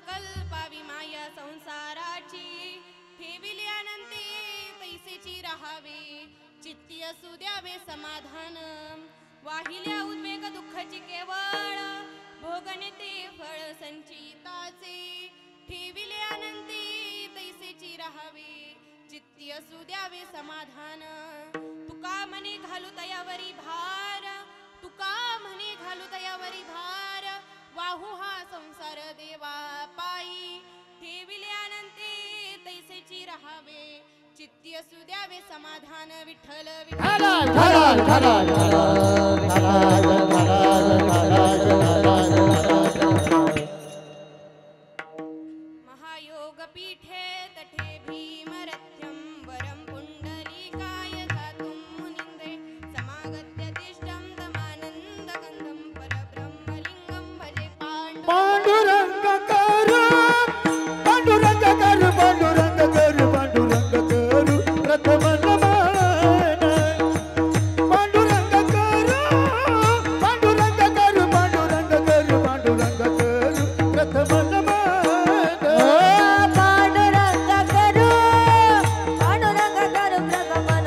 कल्पावी माया संसाराची ठेविली अनंती तैसेची राहावे चित्ती असू द्यावे समाधान वाहिल्या उद्वेग दुःखाची केवळ भोगणे ते फळ संचिताचे ठेविले अनंती तैसेची राहावे चित्ती असू द्यावे समाधान तुका म्हणे घालू तयावरी भार तुका म्हणे घालू तयावरी भार वाहू हा संसार देवा पायी ठेविले अनंती तैसेची राहावे चित्ती असू द्यावे समाधान विठ्ठल महायोग पीठे तठे भीमरथ्यं वरं पुंडलीकाय जातुं मुनिंद्रे समागत्य तिष्ठं दमानन्दगन्धं परब्रह्मलिङ्गं भजे पांडुरंग करू पांडुरंग करू पांडुरंग करू पांडुरंग करू प्रथम नमन पांडुरंग करू पांडुरंग करू पांडुरंग करू पांडुरंग करू प्रथम नमन पांडुरंग करू पांडुरंग करू प्रथम नमन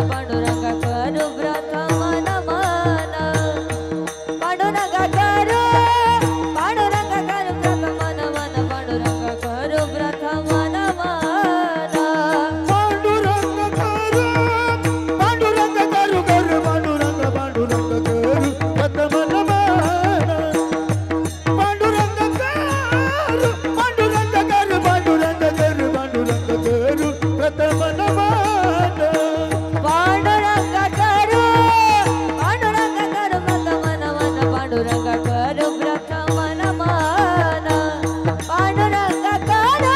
पांडुरंग करू प्रथम नमन पांडुरंग करू पांडुरंग करू प्रथम नमन पांडुरंग करू प्रथम नमन पांडुरंग करू पांडुरंग करू करू पांडुरंग पांडुरंग करू प्रथम नमन पांडुरंग करू पांडुरंग करू पांडुरंग करू पांडुरंग करू प्रथम नमन पांडुरंग करू पांडुरंग करू प्रथम नमन पांडुरंग करू प्रथम नमन पांडुरंग करू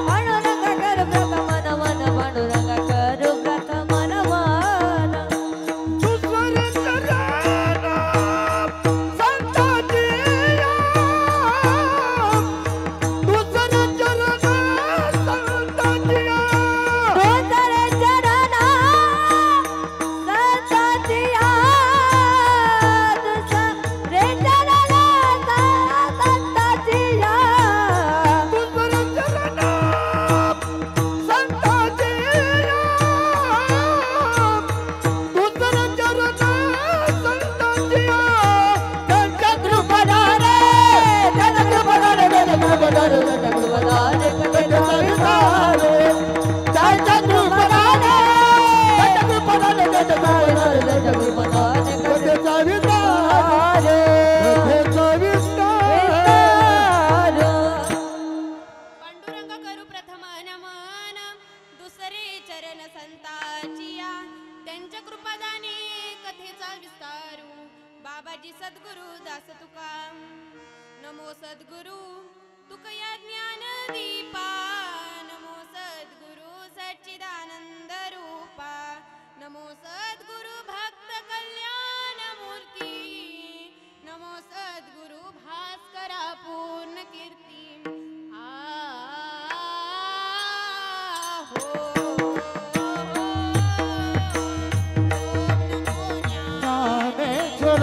पांडुरंग करू प्रथम नमन पांडुरंग करू प्रथम नमन दुसरे चरण संताची दुसरे चरण संताची दोसरे चरण संतातिया दुसरे चरण संतातिया दुसरे चरण संताची दुसरे चरण संताची त्यांच्या कृपणाने त्यांच्या कृपणाने त्यांच्या कृपणाने त्यांच्या कृपणाने त्यांच्या कृपणाने त्यांच्या कृपणाने त्यांच्या कृपणाने त्यांच्या कृपणाने त्यांच्या कृपणाने त्यांच्या विस्तारे त्यांच्या विस्तारे पांडुरंग करू प्रथम नमन दुसरे चरण संताचिया त्यांच्या कृपादाने कथेचा विस्तारू बाबाजी सद्गुरु दास तुका नमो सद्गुरु तुकया ज्ञान दीपा नमो सद्गुरु सच्चिदानंद रूपा नमो सद्गुरु भक्त कल्याण मूर्ती नमो सद्गुरु भास्करा पूर्ण कीर्ती ज्ञानेश्वर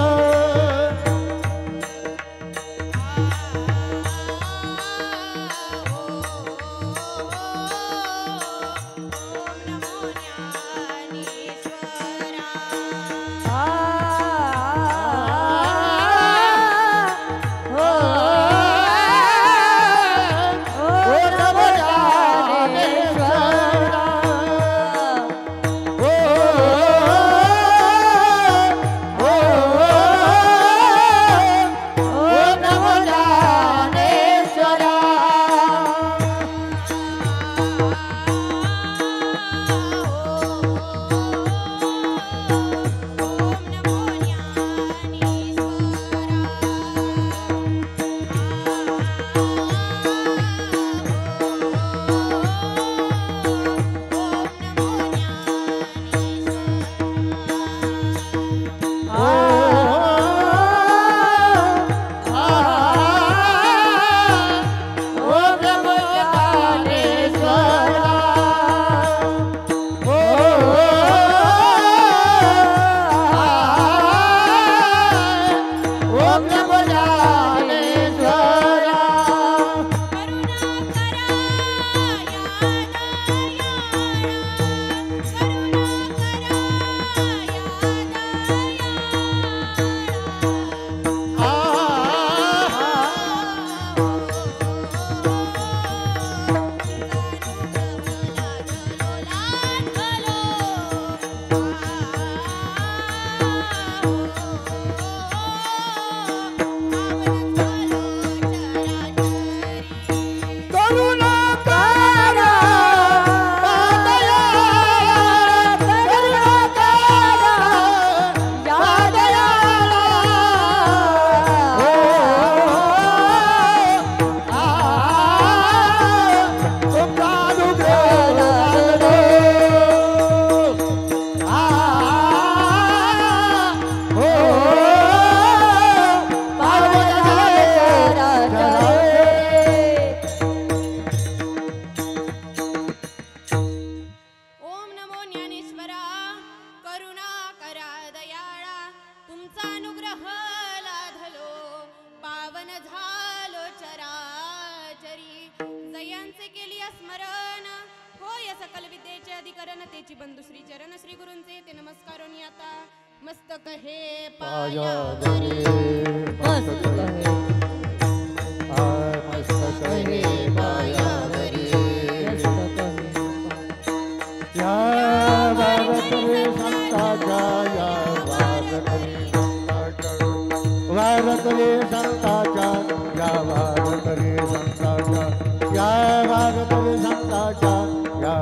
त्यांची बंधू श्री चरण श्री गुरूंचे ते नमस्कारोनी आता मस्तक हे पायावरी मस्तक हे मस्तक हे पायावरी या वारकरी संताचा या वारकरी संताचा वारकरी संताचा या वारकरी संताचा या वारकरी संताचा या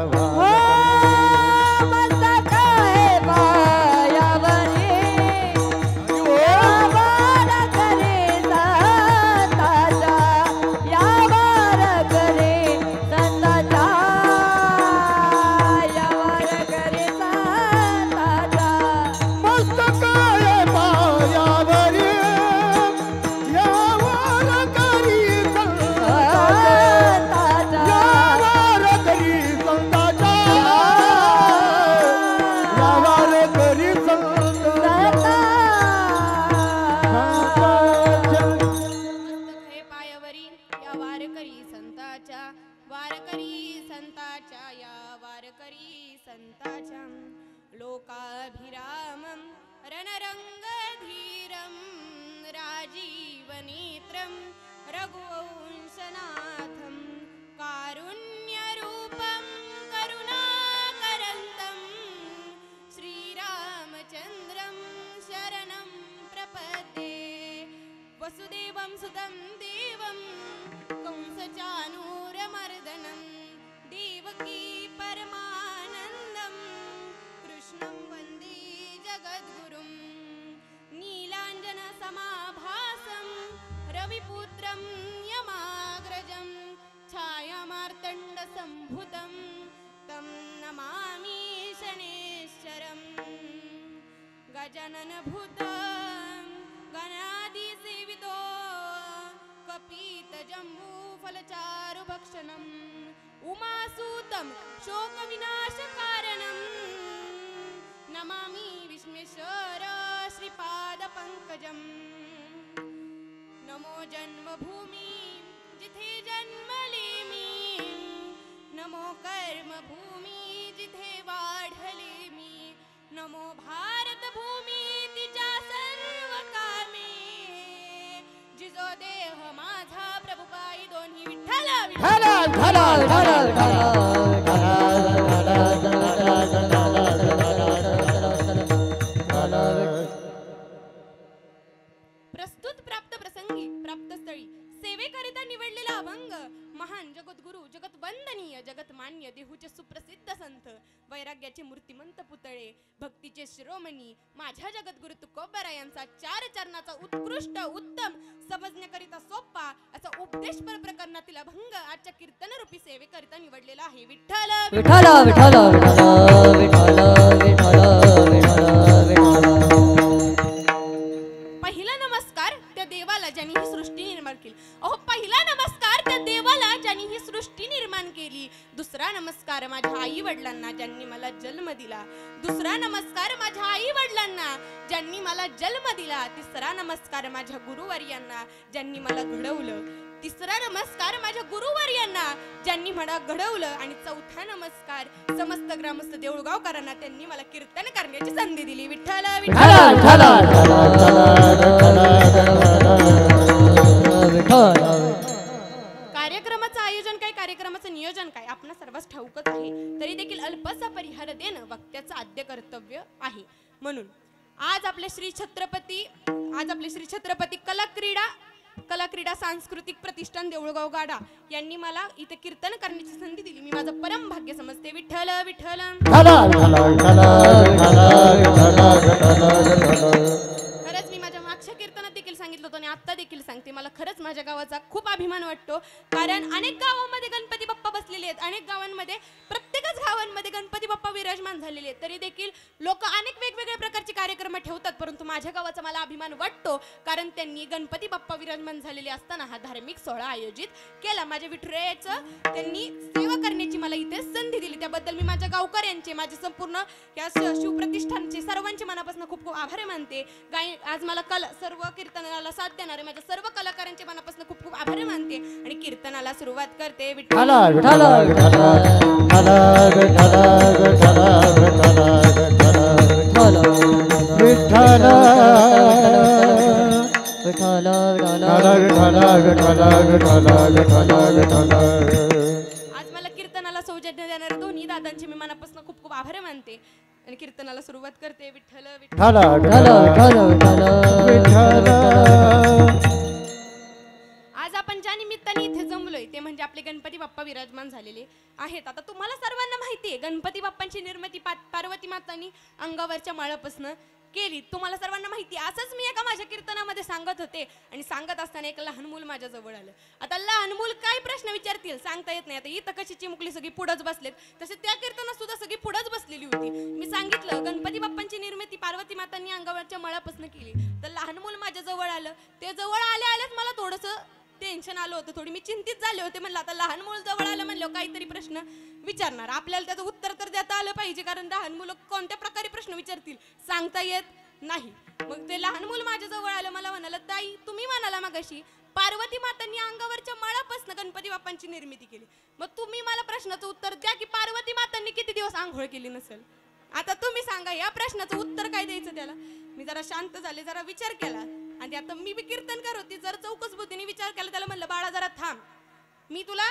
मस्तक हे पायावरी या वारकरी संताचा या वारकरी संताचा या वारकरी संताचा मस्तक हे पायावरी या वारकरी संताचा या वारकरी संताचा या वारकरी संताचा मस्तक हे पायावरी या वारकरी संताच्या या वारकरी संताच्या लोकाभिरामं रणरंगधीरं राजीवनेत्रं रघुवंशनाथं कारुण्यरूपं करुणाकरन्तं श्रीरामचन्द्रं शरणं प्रपद्ये वसुदेवं सुतं देवं कंसचानूरमर्दनं देवकी परमानन्दं कृष्णं वन्दे जगद्गुरुं नीलाञ्जनसमाभासं रविपुत्रं यमाग्रजं छायामार्तण्डसम्भुतं तं नमामि शनेश्वरं गजाननभूतं गणादिसेवितो कपितजम्बूफलचारुभक्षणम् उमासूतं शोकविनाशकारणं नमामि विश्वेश्वर श्रीपादपङ्कजं नमो जन्मभूमी जिथे जन्मलेमी नमो कर्मभूमी जिथे वाढले मी नमो भारतभूमी तिच्या सर्व कामे जिजो देह माझा प्रभुपाई दोन्ही विठ्ठल प्रस्तुत प्राप्त प्रसंगी प्राप्त स्थळी सेवेकरिता निवडलेला अभंग महान जगद्गुरु जगतवंदनीय जगतमान्य देहूचे सुप्रसिद्ध संत वैराग्याचे मूर्तिमंत पुतळे भक्तीचे शिरोमणी माझ्या जगद्गुरु तुकोबरा यांचा 4 चरणाचा उत्कृष्ट उत्तम समजण्याकरिता सोपा असा उपदेशपर प्रकरणातील अभंग आजच्या कीर्तन रूपी सेवेकरिता निवडलेला आहे विठ्ठल विठ्ठल विठ्ठल विठ्ठल विठ्ठल विठ्ठल विठ्ठल पहिला नमस्कार त्या देवाला ज्यांनी ही सृष्टी निर्माण केली अहो पहिला नमस्कार त्या देवाला ज्यांनी ही सृष्टी निर्माण केली दुसरा नमस्कार माझ्या आई वडिलांना ज्यांनी मला जन्म दिला दुसरा नमस्कार माझ्या आई वडिलांना ज्यांनी मला जन्म दिला तिसरा नमस्कार माझ्या गुरुवर्यांना ज्यांनी मला घडवलं तिसरा नमस्कार माझ्या गुरुवर्यांना ज्यांनी मला घडवलं आणि चौथा नमस्कार समस्त ग्रामस्थ देऊळगावकरांना त्यांनी मला कीर्तन करण्याची संधी दिली विठ्ठल कार्यक्रमाचं आयोजन काय कार्यक्रमाचं नियोजन काय आपणास सर्वच ठाऊकच आहे तरी देखील अल्पसा परिहार देणं वक्त्याचं आद्य कर्तव्य आहे म्हणून आज आपले श्री छत्रपती कला क्रीडा सांस्कृतिक प्रतिष्ठान देऊळगाव गाडा यांनी मला इथे कीर्तन करण्याची संधी दिली मी माझं परम भाग्य समजते विठ्ठल विठ्ठल खरंच मी माझ्या मागच्या कीर्तनात देखील सांगितलं होतं आणि आता देखील सांगते मला खरंच माझ्या गावाचा खूप अभिमान वाटतो कारण अनेक गावांमध्ये गणपती बाप्पा बसलेले आहेत अनेक गावांमध्ये प्रत्येकच गावांमध्ये गणपती बाप्पा विराजमान झालेले आहेत तरी देखील लोक अनेक वेगवेगळ्या प्रकारचे कार्यक्रम ठेवतात परंतु माझ्या गावाचा मला अभिमान वाटतो कारण त्यांनी गणपती बाप्पा विराजमान झालेले असताना हा धार्मिक सोहळा आयोजित केला माझ्या विठुरायाचं त्यांनी सेवा करण्याची मला इथे संधी दिली त्याबद्दल मी माझ्या गावकऱ्यांचे माझे संपूर्ण या शिवप्रतिष्ठानचे सर्वांचे मनापासून खूप खूप आभार मानते आज मला सर्व कीर्तनाला साथ देणारे माझ्या सर्व कलाकारांचे मनापासून खूप खूप आभार मानते आणि कीर्तनाला सुरुवात करते विठ्ठल विठ्ठल विठ्ठल आज मला कीर्तनाला सौजन्य देणाऱ्या दोन्ही दादांचे मी मनापासून खूप खूप आभार मानते आणि कीर्तनाला सुरुवात करते. विठ्ठल विठ्ठल. आज आपण ज्या निमित्ताने इथे जमलोय ते म्हणजे आपले गणपती बाप्पा विराजमान झालेले आहेत. आता तुम्हाला सर्वांना माहिती आहे गणपती बाप्पांची निर्मिती पार्वती मातांनी अंगावरच्या माळापासून केली. तुम्हाला सर्वांना माहिती आहे. असंच मी एका माझ्या कीर्तनामध्ये सांगत होते आणि सांगत असताना एक लहान मूल माझ्या जवळ आलं. आता लहान मूल काय प्रश्न विचारतील सांगता येत नाही. आता इथं कशी चिमुकली सगळी पुढंच बसलेत तसे त्या कीर्तनात सुद्धा सगळी पुढंच बसलेली होती. मी सांगितलं गणपती बाप्पांची निर्मिती पार्वती मातांनी अंगावरच्या माळापासून केली. तर लहान मूल माझ्या जवळ आलं. ते जवळ आल्याच मला थोडंसं टेन्शन आलं होतं. थोडी मी चिंतित झाले होते. म्हणलं आता लहान मूल जवळ आलं म्हणलं काहीतरी प्रश्न विचारणार आपल्याला त्याचं उत्तर तर देता आलं पाहिजे. कारण लहान मुलं कोणत्या प्रकारे प्रश्न विचारतील सांगता येत नाही. मग ते लहान मूल माझ्या जवळ आलं. मला म्हणाला ताई तुम्ही म्हणाला मगाशी पार्वती मातांनी अंगावरच्या माळापासून गणपती बाप्पांची निर्मिती केली. मग तुम्ही मला प्रश्नाचं उत्तर द्या की पार्वती मातांनी किती दिवस आंघोळ केली नसेल. आता तुम्ही सांगा या प्रश्नाचं उत्तर काय द्यायचं त्याला. मी जरा शांत झाले जरा विचार केला आणि आता मी बी कीर्तनकार होती. जर चौकस बुद्धीने विचार केला त्याला म्हणलं बाळा जरा थांब मी तुला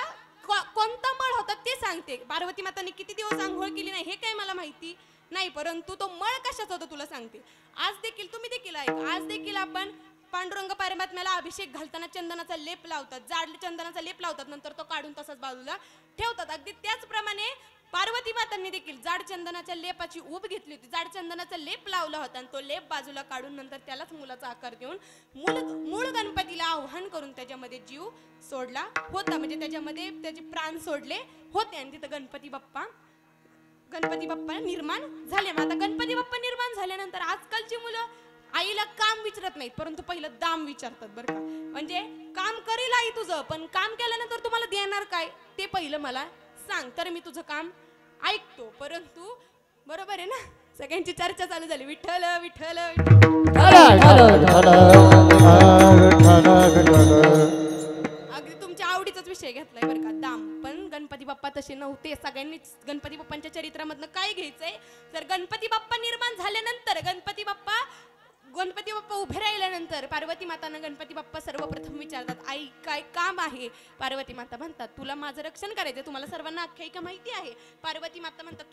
कोणता मळ होता ते सांगते. पार्वती मातांनी किती दिवस आंघोळ केली नाही हे काय मला माहिती नाही परंतु तो मळ कशाचा होता तुला सांगते. आज देखील तुम्ही देखील ऐक आज देखील आपण पांडुरंग परमात्म्याला अभिषेक घालताना चंदनाचा लेप लावतात. जाड चंदनाचा लेप लावतात नंतर तो काढून तसाच बाजूला ठेवतात. अगदी त्याचप्रमाणे पार्वती मातांनी देखील जाड चंदनाच्या लेपाची ऊब घेतली होती. जाड चंदनाचा लेप लावला होता आणि तो लेप बाजूला काढून नंतर त्यालाच मुलाचा आकार देऊन मूळ गणपतीला आव्हान करून त्याच्यामध्ये जीव सोडला होता. म्हणजे त्याच्यामध्ये त्याचे प्राण सोडले होते आणि तिथं गणपती बाप्पा निर्माण झाले. मग आता गणपती बाप्पा निर्माण झाल्यानंतर आजकालची मुलं आईला काम विचारत नाहीत परंतु पहिलं दाम विचारतात बरं का. म्हणजे काम करील आई तुझं पण काम केल्यानंतर तुम्हाला देणार काय ते पहिलं मला सांग तर मी तुझं काम ऐकतो. परंतु बरोबर आहे ना सगळ्यांची चर्चा चालू झाली. विठ्ठल विठ्ठल अगदी तुमच्या आवडीचाच विषय घेतलाय बरं का दाम. पण गणपती बाप्पा तसे नव्हते. सगळ्यांनी गणपती बाप्पांच्या चरित्रामधनं काय घ्यायचंय तर गणपती बाप्पा निर्माण झाल्यानंतर गणपती बाप्पा उभे राहिल्यानंतर पार्वती मातांना गणपती बाप्पा सर्वप्रथम विचारतात आई काय काम आहे. पार्वती माता म्हणतात तुला माझं रक्षण करायचंय. तुम्हाला सर्वांना आख्यायिका माहिती आहे. पार्वती माता म्हणतात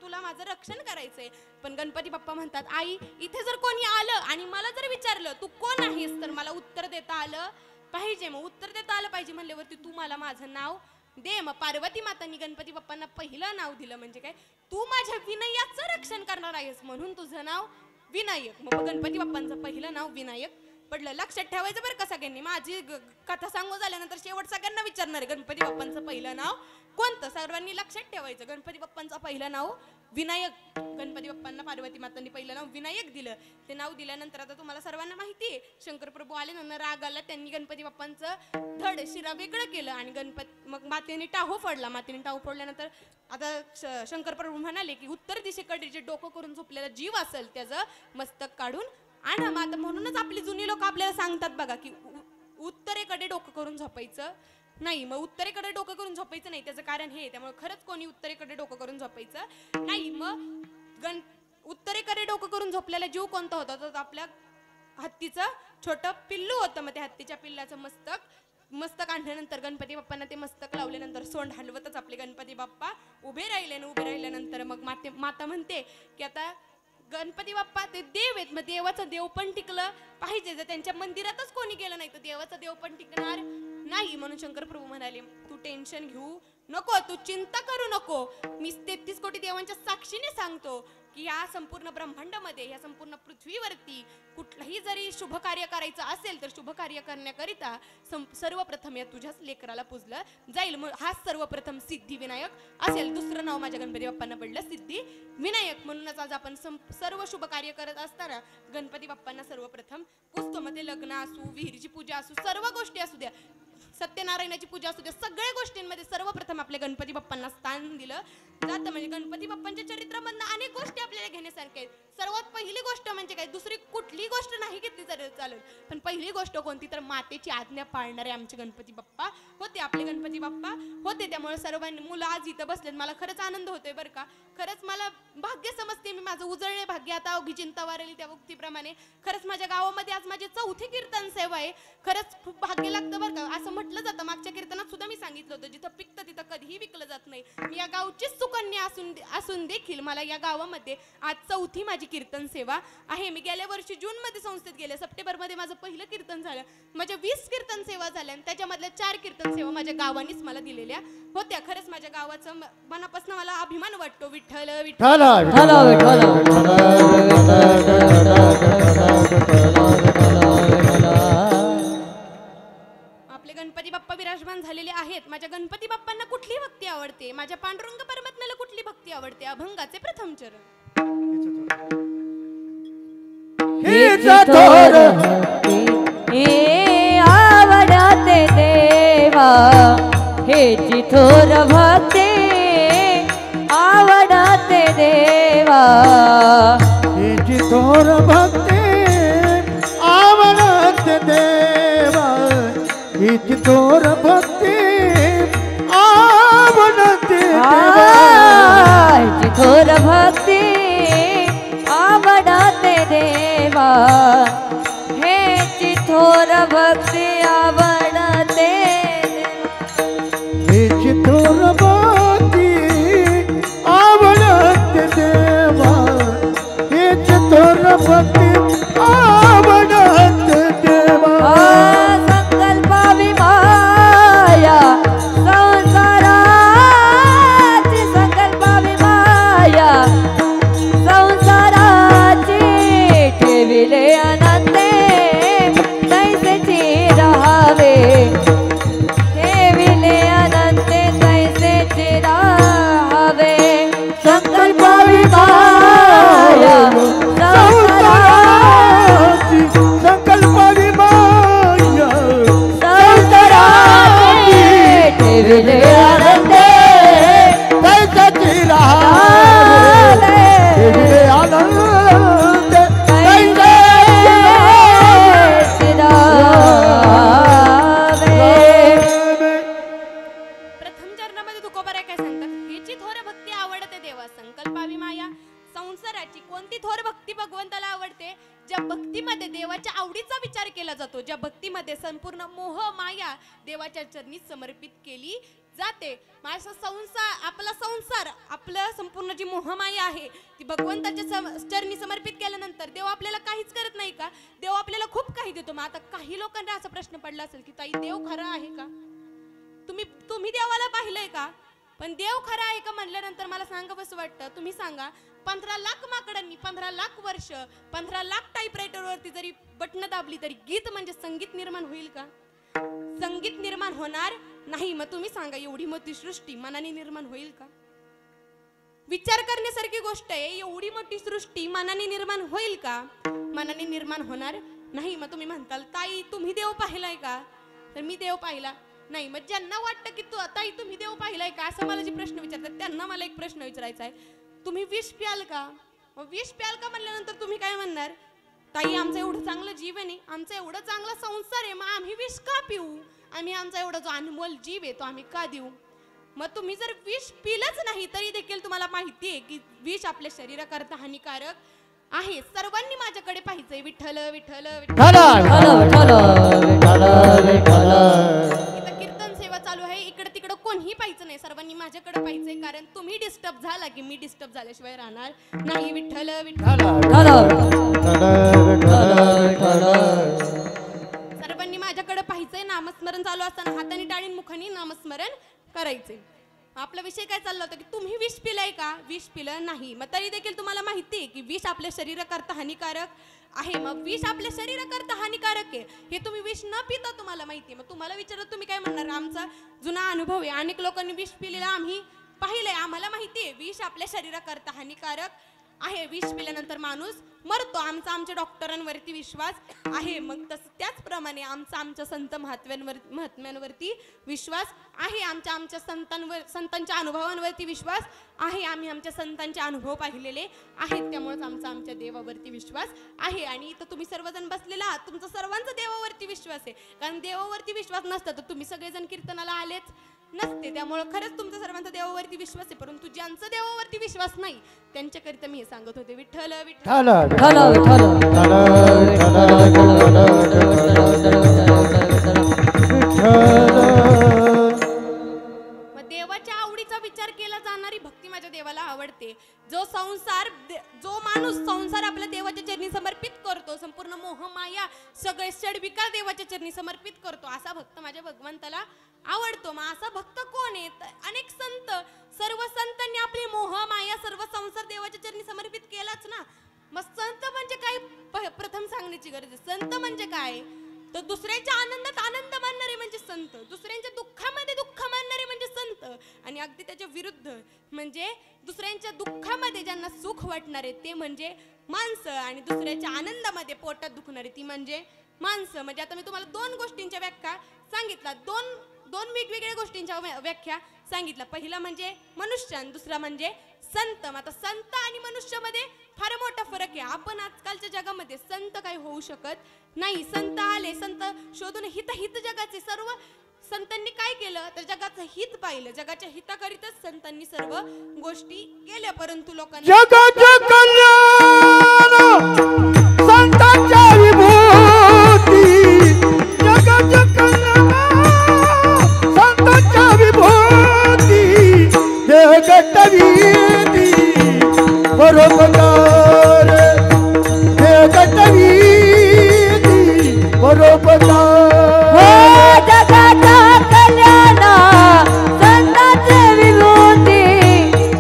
तुला माझं रक्षण करायचंय. पण गणपती बाप्पा म्हणतात आई इथे जर कोणी आलं आणि मला जर विचारलं तू कोण आहेस तर मला उत्तर देता आलं पाहिजे. मग उत्तर देता आलं पाहिजे म्हणल्यावरती तू मला माझं नाव दे. मग पार्वती मातांनी गणपती बाप्पांना पहिलं नाव दिलं म्हणजे काय तू माझ्या विनयाचं रक्षण करणार आहेस म्हणून तुझं नाव विनायक. मग गणपती बाप्पांचं पहिलं नाव विनायक पडलं. लक्षात ठेवायचं बरं का सगळ्यांनी. माझी कथा सांगू झाल्यानंतर शेवट सगळ्यांना विचारणार आहे गणपती बाप्पांचं पहिलं नाव कोणतं. सर्वांनी लक्षात ठेवायचं गणपती बाप्पांचं पहिलं नाव विनायक. गणपती बाप्पांना पार्वती मातांनी पहिलं नाव विनायक दिलं. ते नाव दिल्यानंतर आता तुम्हाला सर्वांना माहिती आहे शंकर प्रभू आले नंतर राग आला त्यांनी गणपती बाप्पांचं धड शिरा वेगळं केलं आणि मग मातेने टाहो फोडला. मातेने टाहो फोडल्यानंतर आता शंकर प्रभू म्हणाले की उत्तर दिशेकडे जे डोकं करून झोपलेला जीव असेल त्याचं मस्तक काढून आणा. मग आता म्हणूनच आपली जुनी लोक आपल्याला सांगतात बघा की उत्तरेकडे डोकं करून झोपायचं नाही. मग उत्तरेकडे डोकं करून झोपायचं नाही त्याचं कारण हे. त्यामुळे खरंच कोणी उत्तरेकडे डोकं करून झोपायचं नाही. मग उत्तरेकडे डोकं करून झोपलेला जीव कोणता होता तर आपल्या हत्तीचं छोटं पिल्लू होतं. मग त्या हत्तीच्या पिल्लाचं मस्तक आणल्यानंतर गणपती बाप्पांना ते मस्तक लावल्यानंतर सोंड हलवतच आपले गणपती बाप्पा उभे राहिल्यानंतर मग माता म्हणते की आता गणपती बाप्पा ते देव आहेत. मग देवाचं देव पण टिकलं पाहिजे. जर त्यांच्या मंदिरातच कोणी गेलं नाही तर देवाचा देव पण टिकणार नाही. म्हणून शंकर प्रभू म्हणाले तू टेन्शन घेऊ नको तू चिंता करू नको. मी 33 कोटी देवांच्या साक्षीने सांगतो की या संपूर्ण ब्रह्मांडामध्ये या संपूर्ण पृथ्वीवरती कुठलंही जरी शुभ कार्य करायचं असेल तर शुभ कार्य करण्याकरिता सर्वप्रथम या तुझ्याच लेकराला पूजलं जाईल. हाच सर्वप्रथम सिद्धी विनायक असेल. दुसरं नाव माझ्या गणपती बाप्पांना पडलं सिद्धी विनायक. म्हणूनच आज आपण सर्व शुभ कार्य करत असताना गणपती बाप्पांना सर्वप्रथम पूजतो. मग ते लग्न असू विहिरीची पूजा असू सर्व गोष्टी असू द्या सत्यनारायणाची पूजा असू दे, सगळ्या गोष्टींमध्ये सर्वप्रथम आपल्या गणपती बाप्पांना स्थान दिलं जातं. म्हणजे गणपती बाप्पांच्या चरित्रामधनं अनेक गोष्टी आपल्याला घेण्यासारख्या आहेत. सर्वात पहिली गोष्ट म्हणजे काय, दुसरी कुठली गोष्ट नाही घेतली चालेल, पण पहिली गोष्ट कोणती, तर मातेची आज्ञा पाळणारे आमचे गणपती बाप्पा होते, आपले गणपती बाप्पा होते. त्यामुळे सर्वांनी मुलं आज इथं बसलेत, मला खरंच आनंद होतोय बरं का. खरंच मला भाग्य समजते मी, माझं उजळणे भाग्य आता अवघी चिंता वारली त्या उक्तीप्रमाणे. खरंच माझ्या गावामध्ये आज माझी 4थी कीर्तन सेवा आहे. खरंच खूप भाग्य लागतं बरं का. असं म्हटलं जातं, मागच्या कीर्तनात सुद्धा मी सांगितलं होतं, जिथं पिकतं तिथं कधीही विकलं जात नाही. मी या गावचीच सुकन्या असून देखील मला या गावामध्ये आज 4थी माझी कीर्तन सेवा आहे. मी गेल्या वर्षी जून मध्ये संस्थेत गेले, सप्टेंबर मध्ये माझं पहिलं कीर्तन झालं. माझ्या 20 कीर्तन सेवा झाल्या आणि त्याच्यामधल्या 4 कीर्तन सेवा माझ्या गावानीच मला दिलेल्या होत्या. खरंच माझ्या गावाचं मनापासून मला अभिमान वाटतो. विठ्ठल विठ्ठल आपले गणपती बाप्पा विराजमान झालेले आहेत. माझ्या गणपती बाप्पांना कुठली भक्ती आवडते, माझ्या पांडुरंग परमात्म्याला कुठली भक्ती आवडते, अभंगाचे प्रथम चरण. आवडते देवा हेची थोर भक्ती, आवडते देवा हेची थोर भक्ती, आवडते देवा हेची थोर भक्ती, आवडते देवा हेची थोर भक्ती, आवडते देवा हेची थोर भक्ती, आवडते हेची थोर भक्ती, आवडते देवा हेची थोर भक्ती, आवडते देवा. संकल्पावी माया संसाराची, संकल्पावी माया संसाराची, ठेविले अनंते तैसेची राहावे, ठेविले अनंते तैसेची राहावे. संकल्पावी माया संसाराची, संकल्पावी माया संसाराची, ठेविले अनंते तैसेची राहावे, ठेविले आनंद प्रथम चरणामध्ये तुकोबाराय काय सांगतात, हेची थोर भक्ती आवडते देवा, संकल्पावी माया संसाराची. कोणती थोर भक्ती भगवंताला आवडते, ज्या भक्तीमध्ये देवाच्या आवडीचा विचार केला जातो, ज्या भक्तीमध्ये संपूर्ण मोह माया देवाच्या चरणी समर्पित केली जाते. माझा संसार, आपला संसार, आपलं संपूर्ण जी मोहमाया आहे ती भगवंताच्या चरणी समर्पित केल्यानंतर देव आपल्याला काहीच करत नाही का, देव आपल्याला खूप काही देतो. मग आता काही लोकांना असा प्रश्न पडला असेल की ताई देव खरा आहे का, तुम्ही देवाला पाहिलंय का, पण देव खरा आहे का म्हणल्यानंतर मला सांगावंसं वाटतं. तुम्ही सांगा, 15 लाख माकडांनी 15 लाख वर्ष 15 लाख टाईपरायटरवरती जरी बटणं दाबली तरी गीत म्हणजे संगीत निर्माण होईल का, संगीत निर्माण होणार नाही. मग तुम्ही सांगा, एवढी मोठी सृष्टी मनाने निर्माण होईल का, विचार करण्यासारखी गोष्ट आहे. एवढी मोठी सृष्टी मनाने निर्माण होईल का, मनाने निर्माण होणार नाही. मग तुम्ही म्हणताल ताई तुम्ही देव पाहिलाय का, तर मी देव पाहिला नाही. मग ज्यांना वाटतं की ताई तुम्ही देव पाहिलाय का असं मला जे प्रश्न विचारतात त्यांना मला एक प्रश्न विचारायचा आहे, तुम्ही विष प्याल का. मग विष प्याल का म्हणल्यानंतर तुम्ही काय म्हणणार, ताई आमचं एवढं चांगलं जीवन आहे, आमचा एवढा चांगला संसार आहे, मग आम्ही विष का पिऊ, आम्ही आमचा एवढा जो अनमोल जीव आहे तो आम्ही का देऊ. मग तुम्ही जर विष पिलंच नाही तरी देखील तुम्हाला माहिती आहे की विष आपल्या शरीराकरता हानिकारक आहे. सर्वांनी माझ्याकडे पाहिजे. विठ्ठल विठ्ठल विठ्ठल. इथं कीर्तन सेवा चालू आहे, इकडे तिकडे कोणीही पाहिजे नाही, सर्वांनी माझ्याकडे पाहिजे. कारण तुम्ही डिस्टर्ब झाला की मी डिस्टर्ब झाल्याशिवाय राहणार नाही. विठ्ठल विठ्ठल. सर्वांनी माझ्याकडे पाहिजे. नामस्मरण चालू असताना हाताने टाळीन मुखाने नामस्मरण करायचे. आपला विषय काय चालला होता की तुम्ही विष पिलाय का, विष पिलं नाही. मग तरी देखील तुम्हाला माहिती आहे की विष आपल्या शरीराकरता हानिकारक आहे. मग विष आपल्या शरीराकरता हानिकारक आहे हे तुम्ही विष न पिता तुम्हाला माहिती आहे. मग तुम्हाला विचारत तुम्ही काय म्हणणार, आमचा जुना अनुभव आहे, अनेक लोकांनी विष पिलेला आम्ही पाहिलंय, आम्हाला माहिती आहे विष आपल्या शरीराकरता हानिकारक आहे विष पिल्यानंतर माणूस मरतो, आमचा आमच्या डॉक्टरांवरती विश्वास आहे. मग तसं त्याचप्रमाणे आमच्या संत महात्म्यांवरती विश्वास आहे, आमच्या संतांच्या अनुभवांवरती विश्वास आहे. आम्ही आमच्या संतांचे अनुभव पाहिलेले आहेत, त्यामुळेच आमच्या देवावरती विश्वास आहे. आणि इथं तुम्ही सर्वजण बसलेला आहात, तुमचा सर्वांचा देवावरती विश्वास आहे. कारण देवावरती विश्वास नसता तर तुम्ही सगळेजण कीर्तनाला आलेच नसते. त्यामुळे खरंच तुमचा सर्वांचा देवावरती विश्वास आहे, परंतु ज्यांचा देवावरती विश्वास नाही त्यांच्याकरिता मी हे सांगत होते. विठ्ठल विठ्ठल मग देवाच्या आवडीचा विचार केला जाणारी भक्ती माझ्या देवाला आवडते. जो माणूस संसार आपल्या देवाच्या चरणी समर्पित करतो, संपूर्ण मोहमाया सगळे षडविकार देवाच्या चरणी समर्पित करतो, असा भक्त माझ्या भगवंताला आवडतो. मग असा भक्त कोण आहे? अनेक संत, सर्व संतांनी आपली मोहमाया सर्व संसार देवाच्या चरणी समर्पित केलाच ना. मग संत म्हणजे काय प्रथम सांगण्याची गरज आहे. संत म्हणजे काय तर दुसऱ्यांच्या आनंदात आनंद मानणारे म्हणजे संत, दुसऱ्यांच्या दुःखामध्ये दुःख मानणारे म्हणजे संत, आणि अगदी त्याच्या विरुद्ध म्हणजे दुसऱ्यांच्या दुःखामध्ये ज्यांना सुख वाटणारे ते म्हणजे माणसं, आणि दुसऱ्याच्या आनंदामध्ये पोटात दुखणारे ती म्हणजे माणसं. म्हणजे आता मी तुम्हाला दोन गोष्टींच्या व्याख्या सांगितल्या, दोन वेगवेगळ्या गोष्टींच्या व्याख्या सांगितल्या. पहिला म्हणजे मनुष्य आणि दुसरा म्हणजे संत. आता संत आणि मनुष्यामध्ये फार मोठा फरक आहे. आपण आजकालच्या जगामध्ये संत काही होऊ शकत नाही. संत आले, संत शोधून हित जगाचे सर्व संतांनी काय केलं तर जगाचं हित पाहिलं, जगाच्या हिताकरिताच संतांनी सर्व गोष्टी केल्या. परंतु लोकांना जगाचे कल्याण संतांच्या विभूती, जगाचे कल्याण संतांच्या विभूती, देह गटवीती परोपकार, देह गटवीती परोपकार. जगाचा कल्याण संतांचे विभूती,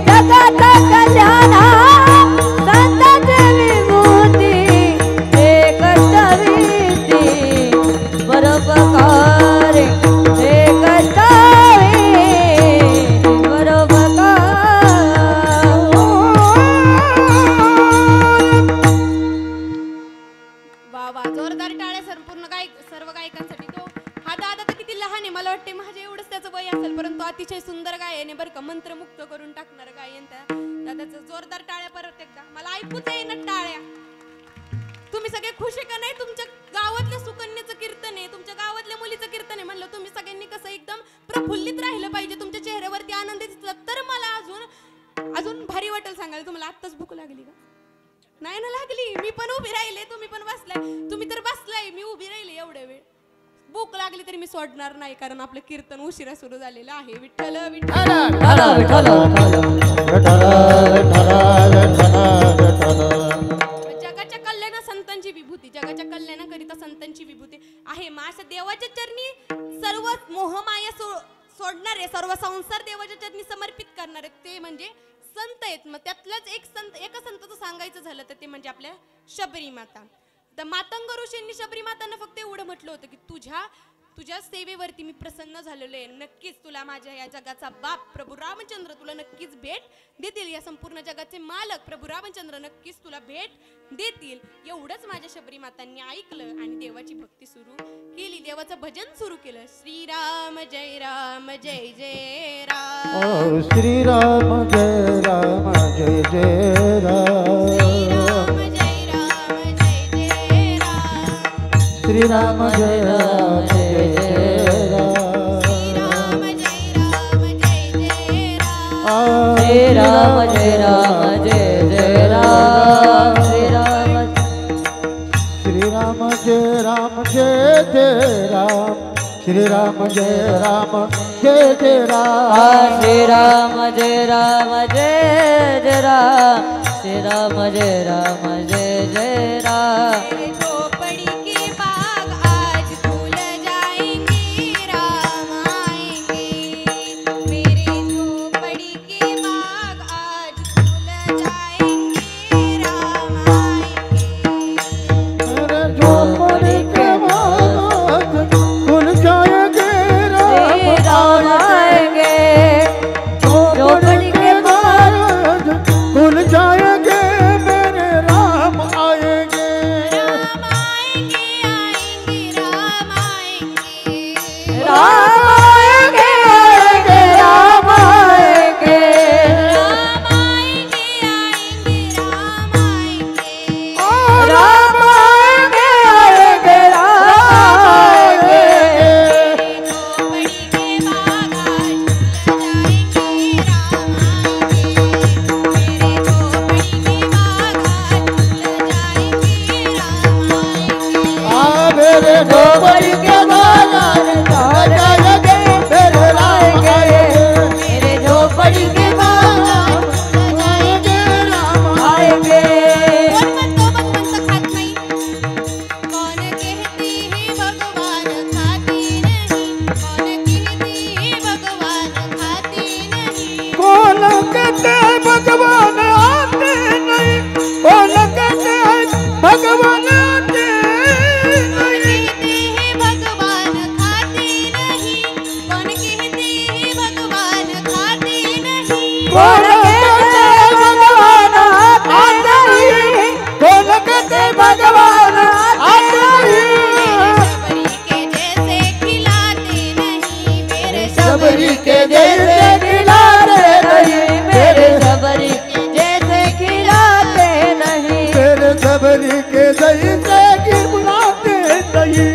जगाचा कल्याण संतांचे विभूती, हे कष्टवीती परोपकार, हे कष्टवीती परोपकार. वा जोरदार टाळ्या सर्व गायकांसाठी. तो हा दादा तर किती लहान आहे, मला वाटते माझ्या एवढंच त्याचं वय असेल, परंतु अतिशय सुंदर गायन आहे बरं का, मंत्रमुक्त करून टाकणार गायन त्या दादाचं. जोरदार टाळ्या परत एकदा, मला ऐकूच येईना टाळ्या. तुम्ही सगळे खुश आहे का नाही? तुमच्या गावातल्या सुकन्याचं कीर्तन आहे, तुमच्या गावातल्या मुलीचं कीर्तन आहे, म्हणलं तुम्ही सगळ्यांनी कसं एकदम प्रफुल्लित राहिलं पाहिजे, तुमच्या चेहऱ्यावरती आनंद दिसला तर मला अजून भारी वाटेल. सांगायला तुम्हाला आत्ताच भूक लागली का? नाही ना लागली, मी पण उभी राहिले, तुम्ही पण बसलाय. तुम्ही तर बसलाय, मी उभी राहिले एवढ्या वेळ. भूक लागली तरी मी सोडणार नाही, कारण आपलं कीर्तन उशिरा सुरू झालेलं आहे. विठ्ठल विठ्ठल जगाच्या कल्याणा संतांची विभूती, जगाच्या कल्याणाकरिता संतांची विभूती आहे. अशा देवाच्या चरणी सर्व मोहमाया सोडणारे, सर्व संसार देवाच्या चरणी समर्पित करणारे ते म्हणजे संत आहेत. मग त्यातलाच एका संताचं सांगायचं झालं तर ते म्हणजे आपल्या शबरी माता. तर मातंग ऋषींनी शबरी मातांना फक्त एवढं म्हटलं होतं की तुझ्या सेवेवरती मी प्रसन्न झालेलो आहे, नक्कीच तुला माझ्या या जगाचा बाप प्रभू रामचंद्र तुला नक्कीच भेट देतील, या संपूर्ण जगाचे मालक प्रभू रामचंद्र नक्कीच तुला भेट देतील. एवढंच माझ्या शबरी मातांनी ऐकलं आणि देवाची भक्ती सुरू केली, देवाचं भजन सुरू केलं. श्रीराम जय राम जय जय राम, श्रीराम जय राम जय जय राम, श्रीराम जय राम जय जय राम, श्रीराम जय राम जय जय राम, श्रीराम जय राम जय जय राम, श्रीराम जय राम जय जय राम, श्रीराम जय राम जय जय राम, श्रीराम जय राम जय जय राम, श्रीराम जय राम जय जय राम. मेरे झोपड़ी के बाग आज फूल जाएंगे, राम आएंगे. मेरे झोपड़ी के बाग आज फूल जाएंगे, राम आएंगे. मेरे झोपड़ी के बाग खुल जाएंगे, राम आएंगे. झोपड़ी के बाग खुल जाएंगे, राम आएंगे आएंगे राम आएंगे राम आएंगे आएंगे राम आएंगे राम आएंगे आएंगे राम आएंगे झोपड़ी के बागा झूल जाएंगे राम आएंगे मेरे झोपड़ी के बागा झूल जाएंगे राम आएंगे आ मेरे झोपड़ी के बाजार झूल जाएंगे मेरे राम आएंगे मेरे झोपड़ी के बाहर झूल जाएंगे राम आएंगे कौन म्हणतो भगवंत खात नाही कौन कहती है भगवान खाती नहीं कौन कहती है भगवान खाती नहीं कौन कहते हैं भगवान आते नहीं कौन कहते हैं भगवान आते कौन नहीं कहते हैं भगवान खाते नहीं कौन कहते हैं भगवान खाते नहीं कौन कहते भगवान आते नहीं कौन कहते हैं भगवान आते मेरे नहीं शबरी के जैसे खिलाते नहीं मेरे सबरी के जैसे खिलाते नहीं मेरे सबरी के जैसे खिलाते नहीं तेरे सबरी के जैसे की बुलाते नहीं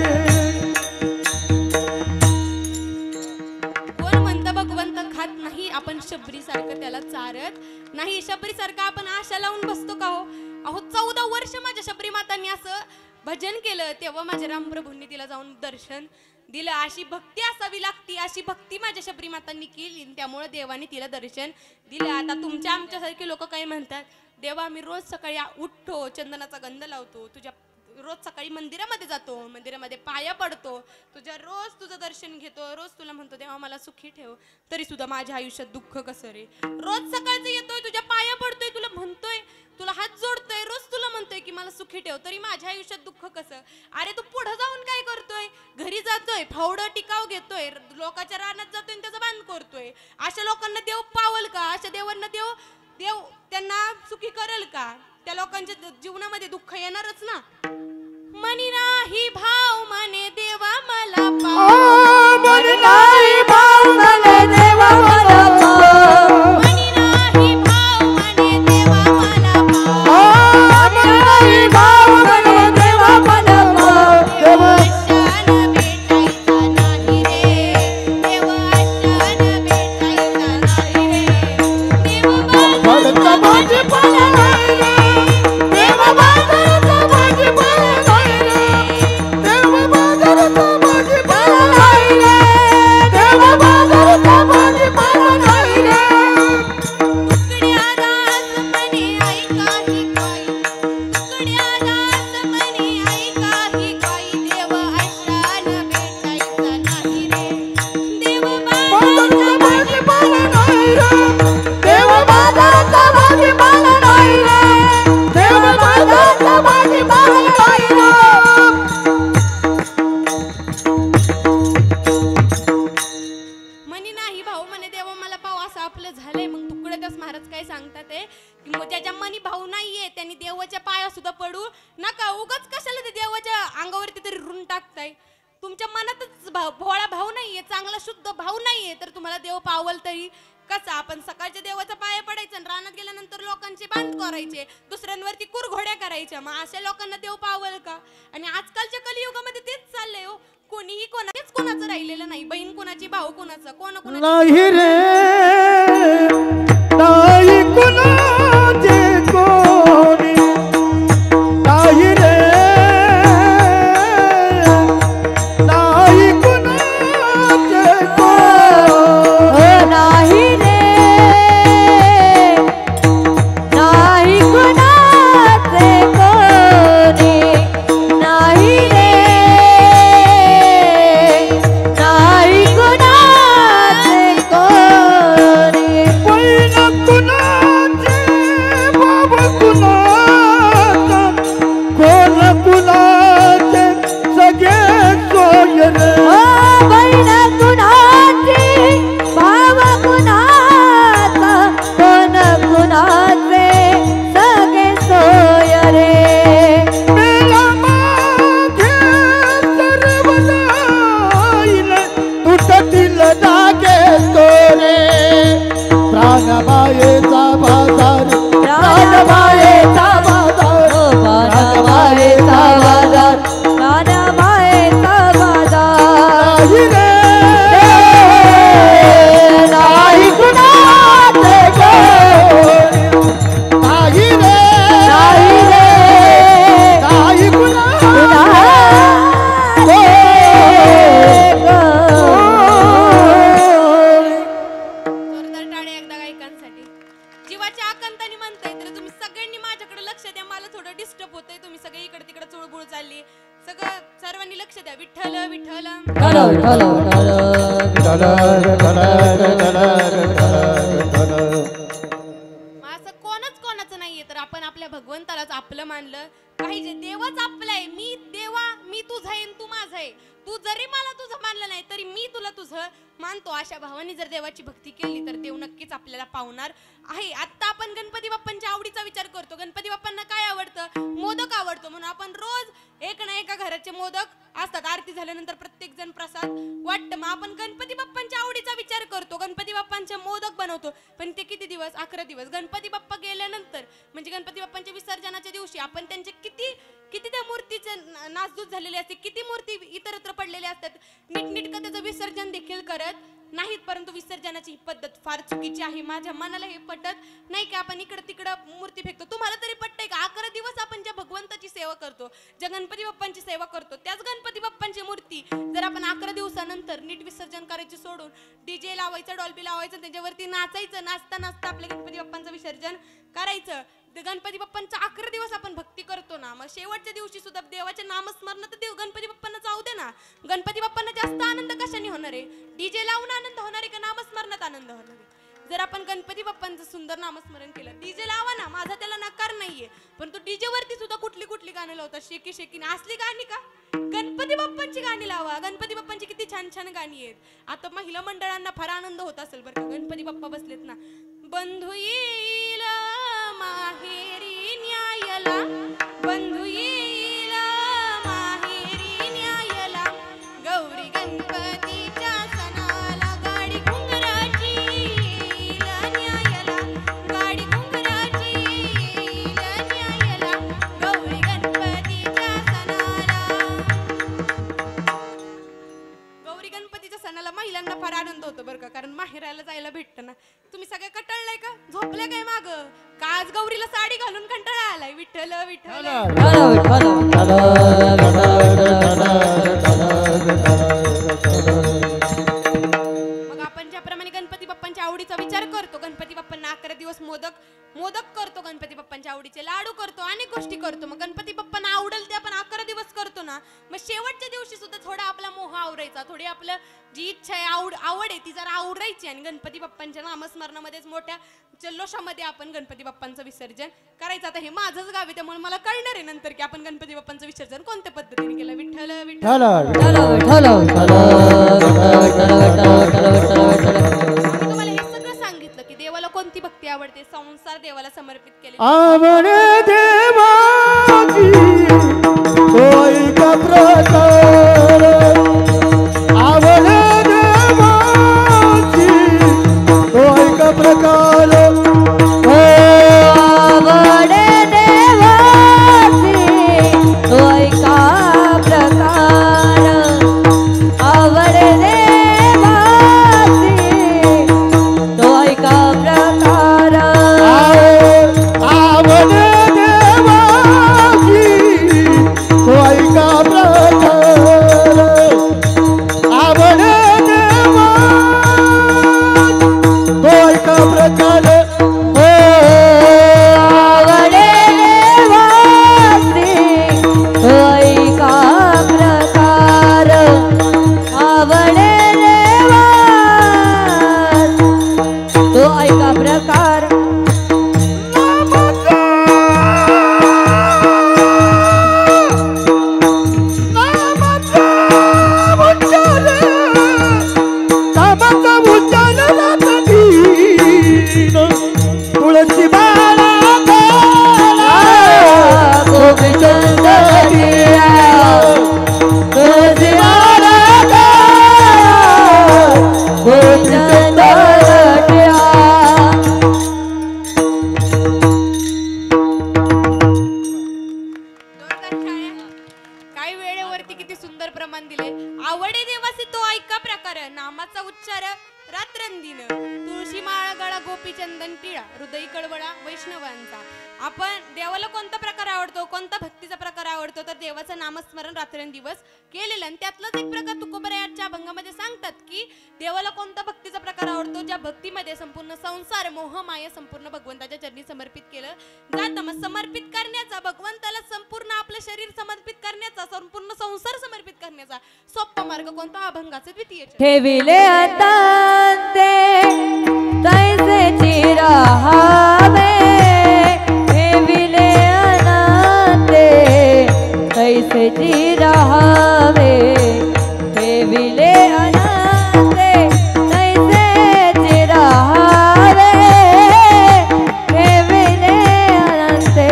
कोण म्हणतं भगवंत खात नाही आपण शबरी सारखं त्याला चारत नाही शबरी सारखं आपण आशा लावून बसतो का हो अहो 14 वर्ष माझ्या शबरी मातांनी असं भजन केलं तेव्हा माझ्या रामप्रभूंनी तिला जाऊन दर्शन दिलं अशी भक्ती असावी लागती अशी भक्ती माझ्या शबरी मातांनी केली त्यामुळे देवाने तिला दर्शन दिलं आता तुमच्या आमच्यासारखे लोक काय म्हणतात देवा आम्ही रोज सकाळी उठतो चंदनाचा गंध लावतो तुझ्या रोज सकाळी मंदिरामध्ये जातो मंदिरामध्ये पाया पडतो रोज तुझं दर्शन घेतो रोज तुला म्हणतो देवा मला सुखी ठेव तरी सुद्धा माझ्या आयुष्यात दुःख कसं रे रोज सकाळचं येतोय तुझ्या पाया पडतोय तुला म्हणतोय तुला हात जोडतोय रोज तुला म्हणतोय की मला सुखी ठेव तरी माझ्या आयुष्यात दुःख कसं अरे तू पुढे जाऊन काय करतोय घरी जातोय फावडं टिकाव घेतोय लोकांच्या रानात जातोय त्याचा बांध करतोय अशा लोकांना देव पावल का अशा देवांना देव त्यांना सुखी करेल का त्या लोकांच्या जीवनामध्ये दुःख येणारच ना मनी नाही भाव मने देवा मला पाव मनी नाही भाव मने देवा मला पाव मनी नाही भाव मने देवा मला पाव मनी नाही भाव मने देवा मला पाव देव आशान भेटायचा नाही रे देव आशान भेटायचा नाही रे देव भरता भाजीपाला नाही रे देव बाजाराचा भाजीपाला नाही रे देव बाजाराचा भाजीपाला नाही रे देव बाजाराचा भाजीपाला नाही रे तुकड्या दासपणे ऐका ही काय तुकड्या दासपणे ऐका ही काय देव आशान भेटायचा नाही रे देव बाजाराचा भाजीपाला नाही रे देव बाजाराचा भाजीपाला नाही रे देव बाजाराचा भाजीपाला नाही रे म्हणे नाही भाऊ म्हणे देवा मला पाव असं आपलं झालंय मग तुकडोदास महाराज काय सांगतात आहे की मग ज्याच्या मनी भाऊ नाहीये त्यांनी देवाच्या पाया सुद्धा पडू नका उगाच कशाला ते देवाच्या अंगावरती तरी ऋण टाकताय तुमच्या मनातच भोळा भाऊ नाहीये चांगला शुद्ध भाऊ नाहीये तर तुम्हाला देव पावल तरी कसा आपण सकाळच्या देवाचा पाया पडायचं आणि रानात गेल्यानंतर लोकांचे बांध करायचे दुसऱ्यांवरती कुरघोड्या करायच्या मग अशा लोकांना देव पावल का आणि आजकालच्या कलियुगामध्ये तेच चाललंय हो कोणीही कोणाचं राहिलेलं नाही बहीण कोणाची भाऊ कोणाचं कोणाची नाही रे नाही कुणाचे कोणी नाही रे नाही कुणाचे कोणी नाही रे नाही कुणाचे कोणी नाही रे नाही कुणाचे कोणी बहीण कुणाचे बाबा कुणाचा कोण कुणाचे सगळे सोय रे बहीण कुणाची भाव कुणाचा कोण कुणाचे सगळे सोय रे मेला माझे सर्व जाईल प्राणमायेचा बाजार प्राणमायेचा बाजार प्राणमायेचा बाजार प्राणमायेचा बाजार नाही कुणाचे नाही रे नाही रे नाही कुणा जोरदार टाळ्या एकदा गायकांसाठी. जीवाच्या आकांताने म्हणताय तर तुम्ही सगळ्यांनी माझ्याकडे लक्ष द्या. मला थोडं डिस्टर्ब होतंय. तुम्ही सगळे इकडे तिकडे चुळबुळ चालली. सर्वांनी लक्ष द्या. विठ्ठल विठ्ठल. असं कोणच कोणाचं नाहीये तर आपण आपल्या भगवंतालाच आपलं मानलं पाहिजे. देवच आपला आहे. मी देवा मी तुझा आहे तू माझा आहे. तू जरी मला तुझं मानलं नाही तरी मी तुला तुझं मानतो. अशा भावाने जर देवाची भक्ती केली तर देव नक्कीच आपल्याला पावणार आहे. आता आपण गणपती बाप्पांच्या आवडीचा विचार करतो. गणपती बाप्पांना काय आवडतं? मोदक आवडतो. म्हणून आपण रोज एक ना एका घराचे मोदक असतात. आरती झाल्यानंतर प्रत्येक जण प्रसाद वाटतं. मग आपण गणपती बाप्पांच्या आवडीचा विचार करतो. गणपती बाप्पांचे मोदक बनवतो. पण ते किती दिवस? 11 दिवस. गणपती बाप्पा गेल्यानंतर म्हणजे गणपती बाप्पांच्या विसर्जनाच्या दिवशी आपण त्यांचे किती त्या मूर्तीचे नासधूस झालेले असते. किती मूर्ती इतरत्र पडलेल्या असतात. नीटनीटकं त्याचं विसर्जन देखील करत नाहीत. परंतु विसर्जनाची ही पद्धत फार चुकीची आहे. माझ्या मनाला हे पटत नाही की आपण इकडं तिकडं मूर्ती फेकतो. तुम्हाला तरी पटतंय का? 11 दिवस आपण ज्या भगवंताची सेवा करतो, ज्या गणपती बाप्पांची सेवा करतो, त्याच गणपती बाप्पांची मूर्ती जर आपण 11 दिवसानंतर नीट विसर्जन करायची सोडून डीजे लावायचं, डॉल्बी लावायचं, त्याच्यावरती नाचायचं, नाचता नाचता आपल्या गणपती बाप्पांचं विसर्जन करायचं. गणपती बाप्पांचा 11 दिवस आपण भक्ती करतो ना, मग शेवटच्या दिवशी सुद्धा देवाचे नामस्मरण तर देव गणपती बाप्पांना जाऊ दे ना. गणपती बाप्पांना जास्त आनंद कशाने होणार आहे? डीजे लावून आनंद होणार आहे का नामस्मरणात आनंद होणार आहे? जर आपण गणपती बाप्पांचं सुंदर नामस्मरण केलं, डीजे लावा ना, माझा त्याला नकार नाहीये, पण तो डीजे वरती सुद्धा कुठली गाणी लावतात. शेकी शेकीने असली गाणी का? गणपती बाप्पांची गाणी लावा. गणपती बाप्पांची किती छान छान गाणी आहेत. आता महिला मंडळांना फार आनंद होत असेल बरं का. गणपती बाप्पा बसलेत ना. बंधू येईल माहेरी न्यायला, बंधू येईल माहेरी न्यायला, गौरी गणपतीच्या सणाला गाडी घुंगराची येईल न्यायला, गाडी घुंगराची येईल न्यायला, गौरी गणपतीच्या सणाला. गौरी गणपतीच्या सणाला महिलांना फार आनंद होतो बरं का, कारण माहेराला जायला भेटतं ना. तुम्ही सगळे कटाळलाय का? झोपले काय माग? का आज गौरीला साडी घालून कंटाळा आलाय? विठ्ठल विठ्ठल. मग आपण ज्याप्रमाणे गणपती बाप्पांच्या आवडीचा विचार करतो, गणपती बाप्पांना 11 दिवस मोदक करतो, गणपती बाप्पांच्या आवडीचे लाडू करतो, अनेक गोष्टी करतो. मग गणपती बाप्पांना आवडेल ते आपण 11 दिवस करतो ना. मग शेवटच्या दिवशी सुद्धा थोडा आपला मोह आवरायचा, थोडी आपलं जी इच्छा आहे, आवड आहे ती जरा आवरायची आणि गणपती बाप्पांच्या नामस्मरणामध्येच मोठ्या जल्लोषामध्ये आपण गणपती बाप्पांचं विसर्जन करायचं. आता हे माझंच गाव आहे त्यामुळे मला कळणार आहे नंतर की आपण गणपती बाप्पांचं विसर्जन कोणत्या पद्धतीने केलं. विठ्ठल विठ्ठल. तुम्हाला हे सगळं सांगितलं की देवाला कोणती भक्ती आवडते, संसार देवाला समर्पित केले. आवडे देवाची होय का प्रकार, आवडे देवाची होय का प्रकार, आवडे देवाची होय का प्रकार, आवडे संसार नामाचा उच्चार रात्रंदिन तुळशी माळ गळा गोपीचंदन टिळा हृदय कळवळा वैष्णवांचा. आपण देवाला कोणता प्रकार आवडतो, कोणता भक्तीचा प्रकार आवडतो, तर देवाचं नामस्मरण रात्रंदिवस केलेलं. आणि त्यातलाच एक प्रकार तुकोबरायाच्या अभंगामध्ये सांगतात की देवाला कोणता भक्तीचा प्रकार आवडतो, ज्या भक्तीमध्ये संपूर्ण संसार मोह माया संपूर्ण भगवंताच्या चरणी समर्पित केलं जातं. मग समर्पित करण्याचा, भगवंताला संपूर्ण आपलं शरीर समर्पित करण्याचा, संपूर्ण संसार समर्पित करण्याचा सोपा मार्ग कोणता? अभंगाचे द्वितीय चरण. ठेविले अतांते तैसे चिराहावे, ठेविले अनाते तैसे चिराहावे, ठेविले अनाते तैसे चिराहावे, ठेविले अनाते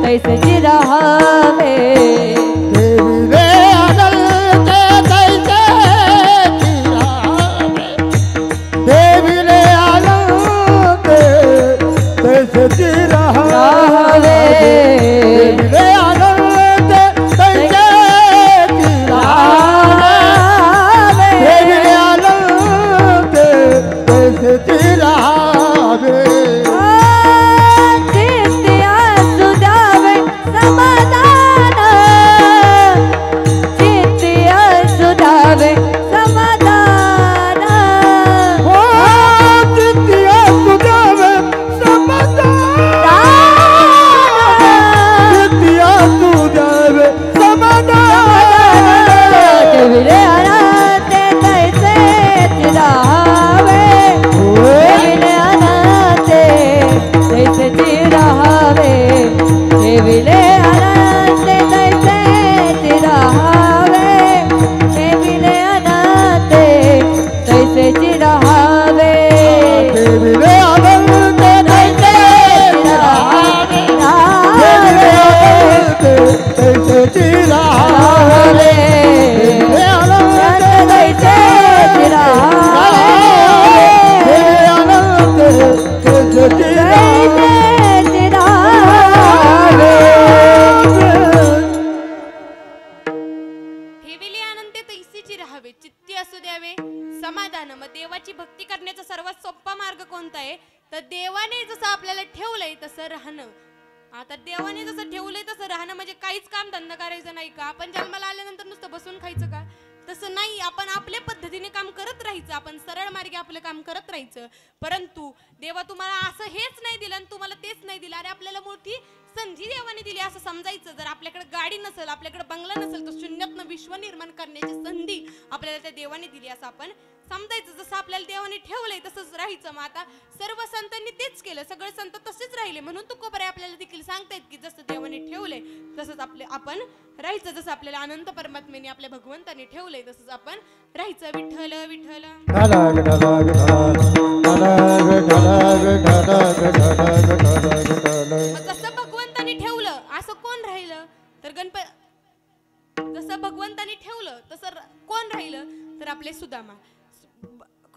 तैसे चिराहावे. देवाची भक्ती करण्याचा सर्वात सोपा मार्ग कोणता आहे? तर देवाने जसं आपल्याला ठेवलंय तसं राहणं. आता देवाने जसं ठेवलंय तसं राहणं म्हणजे काहीच काम धंदा करायचं नाही का? आपण जन्माला आल्यानंतर नुसतं बसून खायचं का? तसं नाही. आपण आपल्या पद्धतीने काम करत राहायचं, आपण सरळ मार्गे आपलं काम करत राहायचं. परंतु देवा तुम्हाला असं हेच नाही दिलं आणि तुम्हाला तेच नाही दिलं. अरे आपल्याला मोठी संधी देवाने दिली असं समजायचं. जर आपल्याकडे गाडी नसेल, आपल्याकडे बंगला नसेल, तर शून्यातनं विश्व निर्माण करण्याची संधी आपल्याला त्या देवाने दिली असं आपण समजायचं. जसं आपल्याला देवाने ठेवलंय तसंच राहायचं. मग आता सर्व संतांनी तेच केलं, सगळे संत तसेच राहिले. म्हणून तुकोबराय आपल्याला देखील सांगतायत की जसं देवाने ठेवलंय तसंच आपण राहायचं. जसं आपल्याला अनंत परमात्म्याने आपल्या भगवंताने ठेवलंय तसंच आपण राहायचं. विठ्ठल विठ्ठल. जसं भगवंताने ठेवलं असं कोण राहिलं? तर जसं भगवंताने ठेवलं तसं कोण राहिलं? तर आपले सुदामा,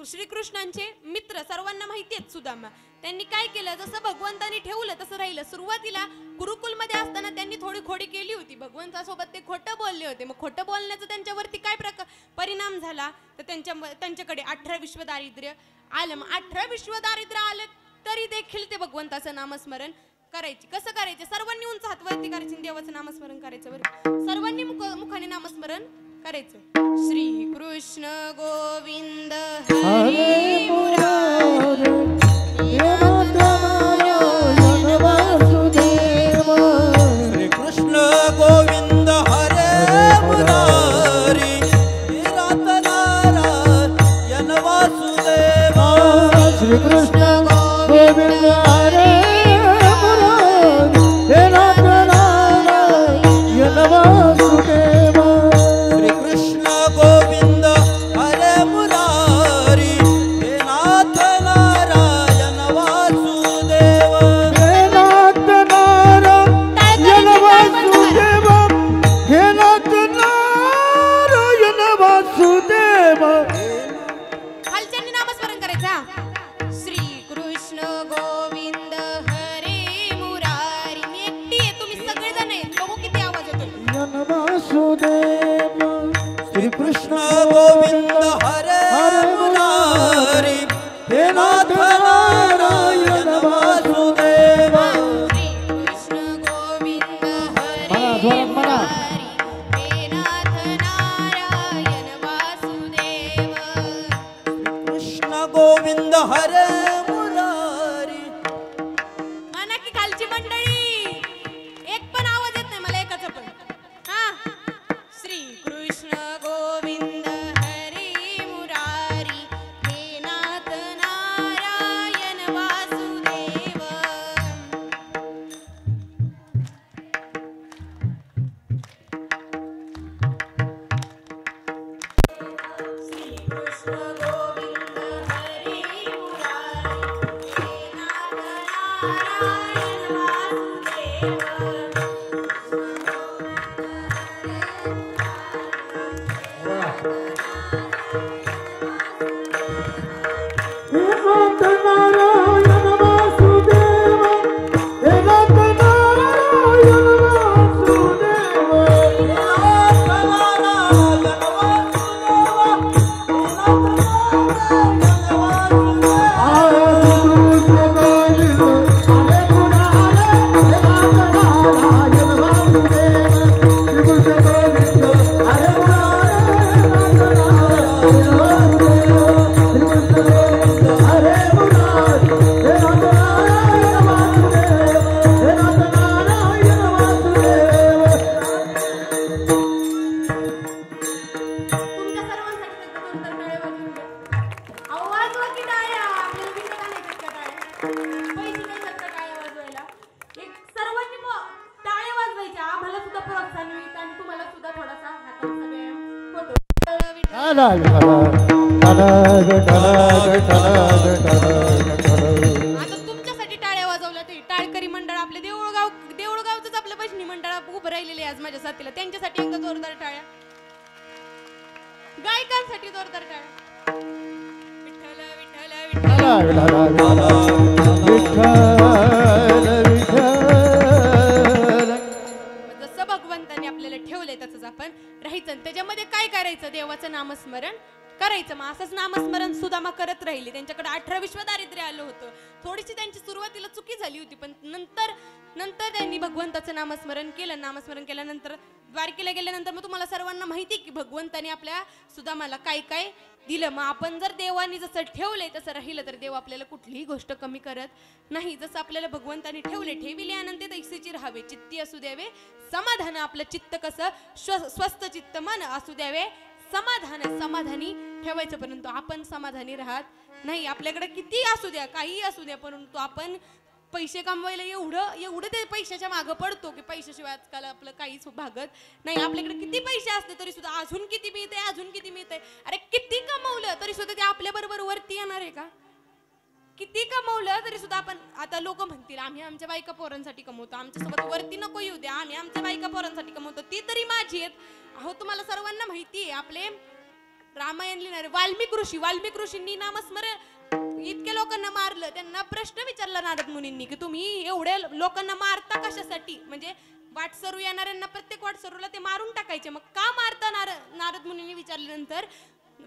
श्रीकृष्णांचे मित्र, सर्वांना माहिती आहेत सुदामा. त्यांनी काय केलं? जसं भगवंताने ठेवलं तसं राहिलं. सुरुवातीला गुरुकुलमध्ये असताना त्यांनी थोडी खोडी केली होती. भगवंतासोबत ते खोटं बोलले होते. मग खोटं बोलण्याचा त्यांच्यावरती काय परिणाम झाला? तर त्यांच्याकडे 18 विश्व दारिद्र्य आलं. मग 18 विश्व दारिद्र्य आलं तरी देखील ते भगवंताचं नामस्मरण करायचे. कसं करायचे? सर्वांनी उंच हात वरती करायचे, देवाचं नामस्मरण करायचं. बरं, सर्वांनी मुखाने नामस्मरण करायचं. श्री कृष्ण गोविंद हरी मुरारी, श्री कृष्ण गोविंद हरे मुरारी, नाथ नारायण वासुदेव. श्री कृष्ण गोविंद हरे खालच्यांनी नामस्मरण करायचं. श्री कृष्ण गोविंद गोविंद हरे मुरारी. म्हणा की खालची मंडळी, एक पण आवाज येत नाही मला एकाचा पण. हा, श्री कृष्ण गोविंद हरी मुरारी, हे नाथ नारायण वासुदेव. श्री कृष्ण गोविंद हरी मुरारी, हे नाथ नारायण वासुदेव. तुमच्या सर्वांसाठी एकदा जोरदार टाळ्या वाजवून द्या. अहो, वाजवा की टाळ्या. आपल्याला विकत आणायच्यात का टाळ्या? पैसे देतात का टाळ्या वाजवायला? एक सर्वांनी टाळ्या वाजवायच्या. आम्हाला सुद्धा प्रोत्साहन मिळतं आणि तुम्हाला सुद्धा थोडासा हातात सगळ्या फोटो. आता तुमच्यासाठी टाळ्या वाजवल्या ते टाळकरी मंडळ आपले देऊळगावचंच आपलं भजनी मंडळ उभं राहिलेले आज माझ्या साथीला. त्यांच्यासाठी एकदा जोरदार टाळ्या. गायकांसाठी जोरदार टाळ्या. विठ्ठल विठ्ठल विठ्ठल. जसं भगवंतांनी आपल्याला ठेवलंय तसंच आपण राहायचं. त्याच्यामध्ये काय करायचं? देवाचं नामस्मरण करायचं. मग असंच नामस्मरण सुदामा करत राहिले. त्यांच्याकडे 18 विश्व दारिद्र्य आलं होतं. थोडीशी त्यांची सुरुवातीला चुकी झाली होती, पण नंतर त्यांनी भगवंताचं नामस्मरण केलं. नामस्मरण केल्यानंतर द्वारकेला गेल्यानंतर मग तुम्हाला सर्वांना माहिती की भगवंताने आपल्या सुदामाला काय काय दिलं. मग आपण जर देवानी जसं ठेवलंय तसं राहिलं तर देव आपल्याला कुठलीही गोष्ट कमी करत नाही. जसं आपल्याला भगवंताने ठेविले आनंदी तैसेची राहावे, चित्ती असू द्यावे समाधान. आपलं चित्त कसं स्वस्थ चित्त मन असू द्यावे समाधानी ठेवायचं. परंतु आपण समाधानी राहत नाही. आपल्याकडे किती असू द्या, काही असू द्या, परंतु आपण पैसे कमवायला एवढं ते पैशाच्या मागं पडतो की पैशाशिवाय आजकाल आपलं काहीच भागत नाही. आपल्याकडे किती पैसे असले तरी सुद्धा अजून किती मिळते. अरे किती कमवलं तरी सुद्धा ते आपल्या बरोबर वरती येणार आहे का? किती कमवलं तरी सुद्धा आपण, आता लोक म्हणतील आम्ही आमच्या बायका पोरांसाठी कमवतो, आमच्यासोबत वरती नको येऊ द्या, आम्ही आमच्या बायका पोरांसाठी कमवतो, ती तरी माझी आहेत. अहो, तुम्हाला सर्वांना माहिती आहे आपले रामायण लिहिणारे वाल्मिक ऋषींनी नामस्मरण इतक्या लोकांना मारलं. त्यांना प्रश्न विचारला नारद मुनींनी की तुम्ही एवढ्या लोकांना मारता कशासाठी? म्हणजे वाटसरू येणाऱ्यांना प्रत्येक वाटसरूला ते मारून टाकायचे. मग का मारता? नारद मुनींनी विचारल्यानंतर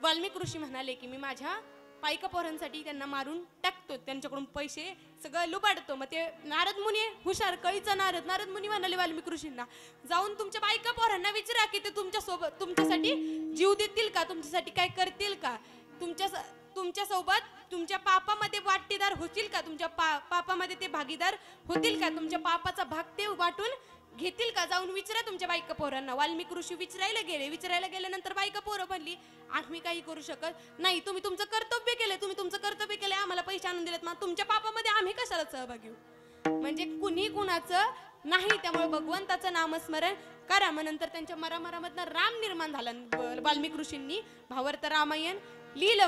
वाल्मिक ऋषी म्हणाले की मी माझ्या बायका पोरांसाठी त्यांना मारून टाकतो, त्यांच्याकडून पैसे सगळं लुबाडतो. मग ते नारद मुनी हुशार कळीचा नारद मुनी म्हणाले वाल्मिक ऋषींना, जाऊन तुमच्या बायका पोरांना विचारा की ते तुमच्यासाठी जीव देतील का, तुमच्यासाठी काय करतील का, तुमच्यासोबत तुमच्या पापामध्ये वाटीदार होतील का, तुमच्या पापामध्ये ते भागीदार होतील का, तुमच्या पापाचा भाग ते वाटून घेतील का, जाऊन विचारा तुमच्या बायका पोरांना. वाल्मिक ऋषी विचारायला गेल्यानंतर बायका पोरं म्हणली आम्ही काही करू शकत नाही, तुम्ही तुमचं कर्तव्य केलं, आम्हाला पैसे आणून दिलेत, मग तुमच्या पापामध्ये आम्ही कशाला सहभागी होऊ? म्हणजे कुणी कुणाचं नाही. त्यामुळे भगवंताचं नामस्मरण करा. मग नंतर त्यांच्या मरामरामधनं राम निर्माण झाला. वाल्मिक ऋषींनी भावार्थ रामायण लिहिलं.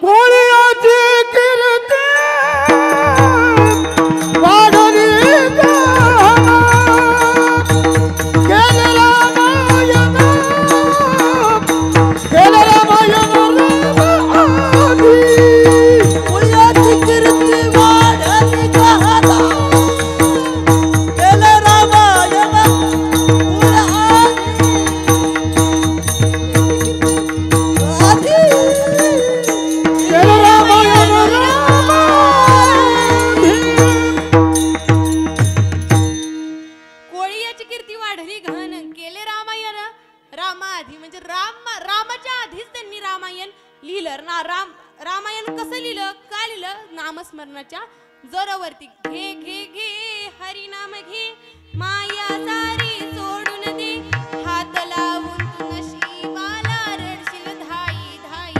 रामाच्या आधीच त्यांनी रामायण लिहिलं ना. रामायण कसं लिहिलं, काय लिहिलं? नामस्मरणाच्या जोरावरती. घे घे घे हरिनाम घे, माया सारी सोडून दे, हात लावून तू नशिबाला रडशील धाई धाई.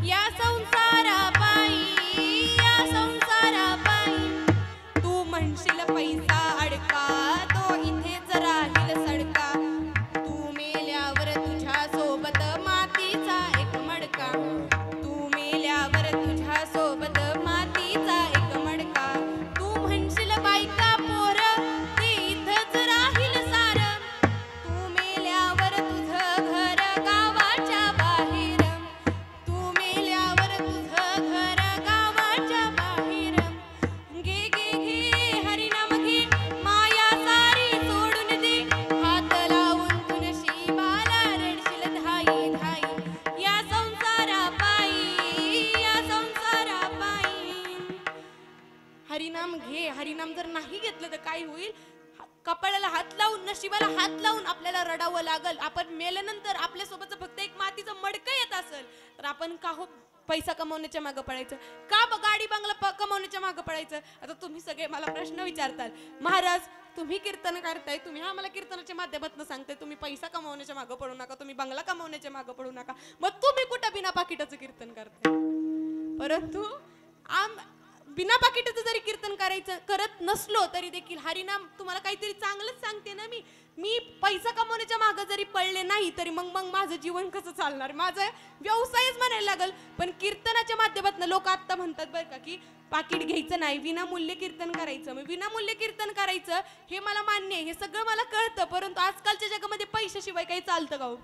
या संसारा पायी, या संसारा पायी, तू म्हणशील पैसा अडका, तो इथेच राहील सडका. तू मेल्यावर तुझ्या सोबत मातीचा एक मडका, तू मेल्यावर तुझ्या सोबत मातीचा एक मडका. तू म्हणशील बायका पोर, ते इथंच राहील सार. तू मेल्यावर तुझं घर गावाच्या बाहेर, तू मेल्यावर तुझं घर गावाच्या बाहेर. घे घे घे हरिनाम घे, माया सारी सोडून दे, हात लावून तू नशिबाला रडशील धाई धाई. या संसारा पायी, या संसारा पायी. हरिनाम घे. हरिनाम जर नाही घेतलं तर काय होईल? कपाळाला हात लावून, नशिबाला हात लावून आपल्याला रडावं लागल. आपण मेल्यानंतर आपल्यासोबत फक्त एक मातीचं मडकं येत असेल तर आपण का हो पैसा कमवण्याच्या मागं पडायचं? का गाडी बंगला कमवण्याच्या मागं पडायचं? आता तुम्ही सगळे मला प्रश्न विचारताल, महाराज तुम्ही कीर्तन करताय, तुम्ही आम्हाला कीर्तनाच्या माध्यमातून सांगताय तुम्ही पैसा कमवण्याच्या मागं पडू नका, तुम्ही बंगला कमवण्याच्या मागं पडू नका, मग तुम्ही कुठं बिना पाकिटाचं कीर्तन करताय? परंतु बिना पाकिटाचं जरी कीर्तन करायचं करत नसलो तरी देखील हरिनाम तुम्हाला काहीतरी चांगलंच सांगते ना. मी पैसा कमवण्याच्या मागं जरी पडले नाही तरी मग मग माझं जीवन कसं चालणार? माझा व्यवसायच म्हणायला लागल. पण कीर्तनाच्या माध्यमातून लोक आता म्हणतात बरं का की पाकिट घ्यायचं नाही, विनामूल्य कीर्तन करायचं. मग विनामूल्य कीर्तन करायचं हे मला मान्य आहे, हे सगळं मला कळतं. परंतु आजकालच्या जगामध्ये पैशाशिवाय काही चालतं का हो?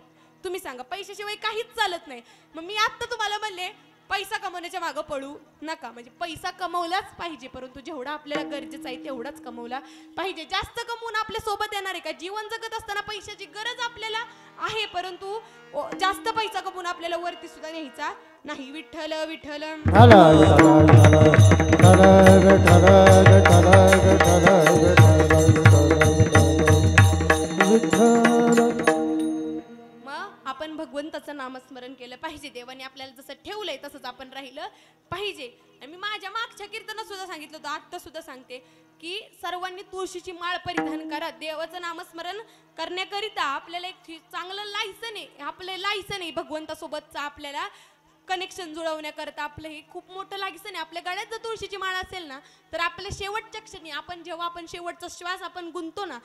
तुम्ही सांगा, पैशाशिवाय काहीच चालत नाही. मग मी आता तुम्हाला म्हणले पैसा कमवण्याच्या मागं पडू नका. म्हणजे पैसा कमवलाच पाहिजे, परंतु जेवढा आपल्याला गरजेचं आहे तेवढाच कमवला पाहिजे. जास्त कमवून आपल्या सोबत येणार आहे का? जीवन जगत असताना पैशाची गरज आपल्याला आहे, परंतु जास्त पैसा कमवून आपल्याला वरती सुद्धा न्यायचा नाही. विठ्ठल विठ्ठल आपण भगवंताचं नामस्मरण केलं पाहिजे. देवाने आपल्याला जसं ठेवलंय तसंच आपण राहिलं पाहिजे. आणि मी माझ्या मागच्या कीर्तनात सुद्धा सांगितलं होतं, आता सुद्धा सांगते की सर्वांनी तुळशीची माळ परिधान करा. देवाचं नामस्मरण करण्याकरिता आपल्याला एक चांगलं लायसन आहे, आपलं लायसन आहे भगवंतासोबतचा आपल्याला कनेक्शन जुळवण्याकरता आपलं हे खूप मोठं लायसन आहे. आपल्या गळ्यात जर तुळशीची माळ असेल ना तर आपल्या शेवटच्या क्षणी जेव्हा आपण शेवटचा श्वास आपण गुंततो ना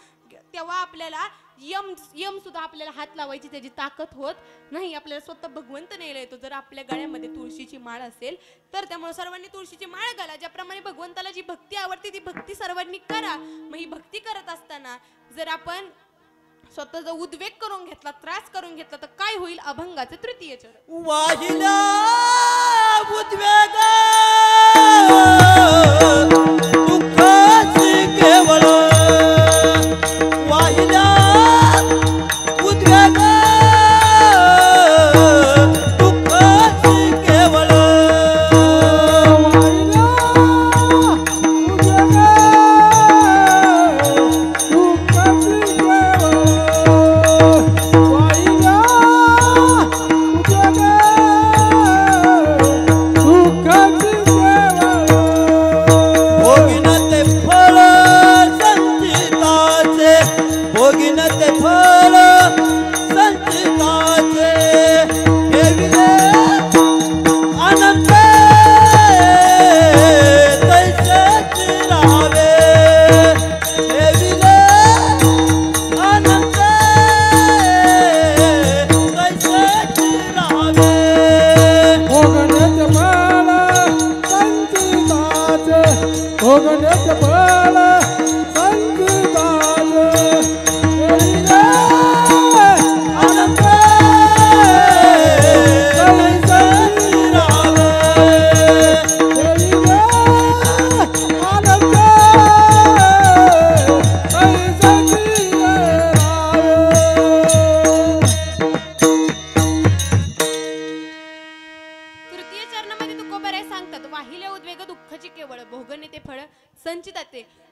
तेव्हा आपल्याला यम सुद्धा आपल्याला हात लावायची त्याची ताकद होत नाही. आपल्याला स्वतः भगवंत न्यायला येतो जर आपल्या गळ्यामध्ये तुळशीची माळ असेल तर. त्यामुळे सर्वांनी तुळशीची माळ घाला. ज्याप्रमाणे भगवंताला जी भक्ती आवडते ती भक्ती सर्वांनी करा. मग ही भक्ती करत असताना जर आपण स्वतःचा उद्वेग करून घेतला, त्रास करून घेतला तर काय होईल? अभंगाचे तृतीय चरण. वाहिला उद्वेग दुःखाची केवळ, वाहिला उद्वेग दुःखाची केवळ,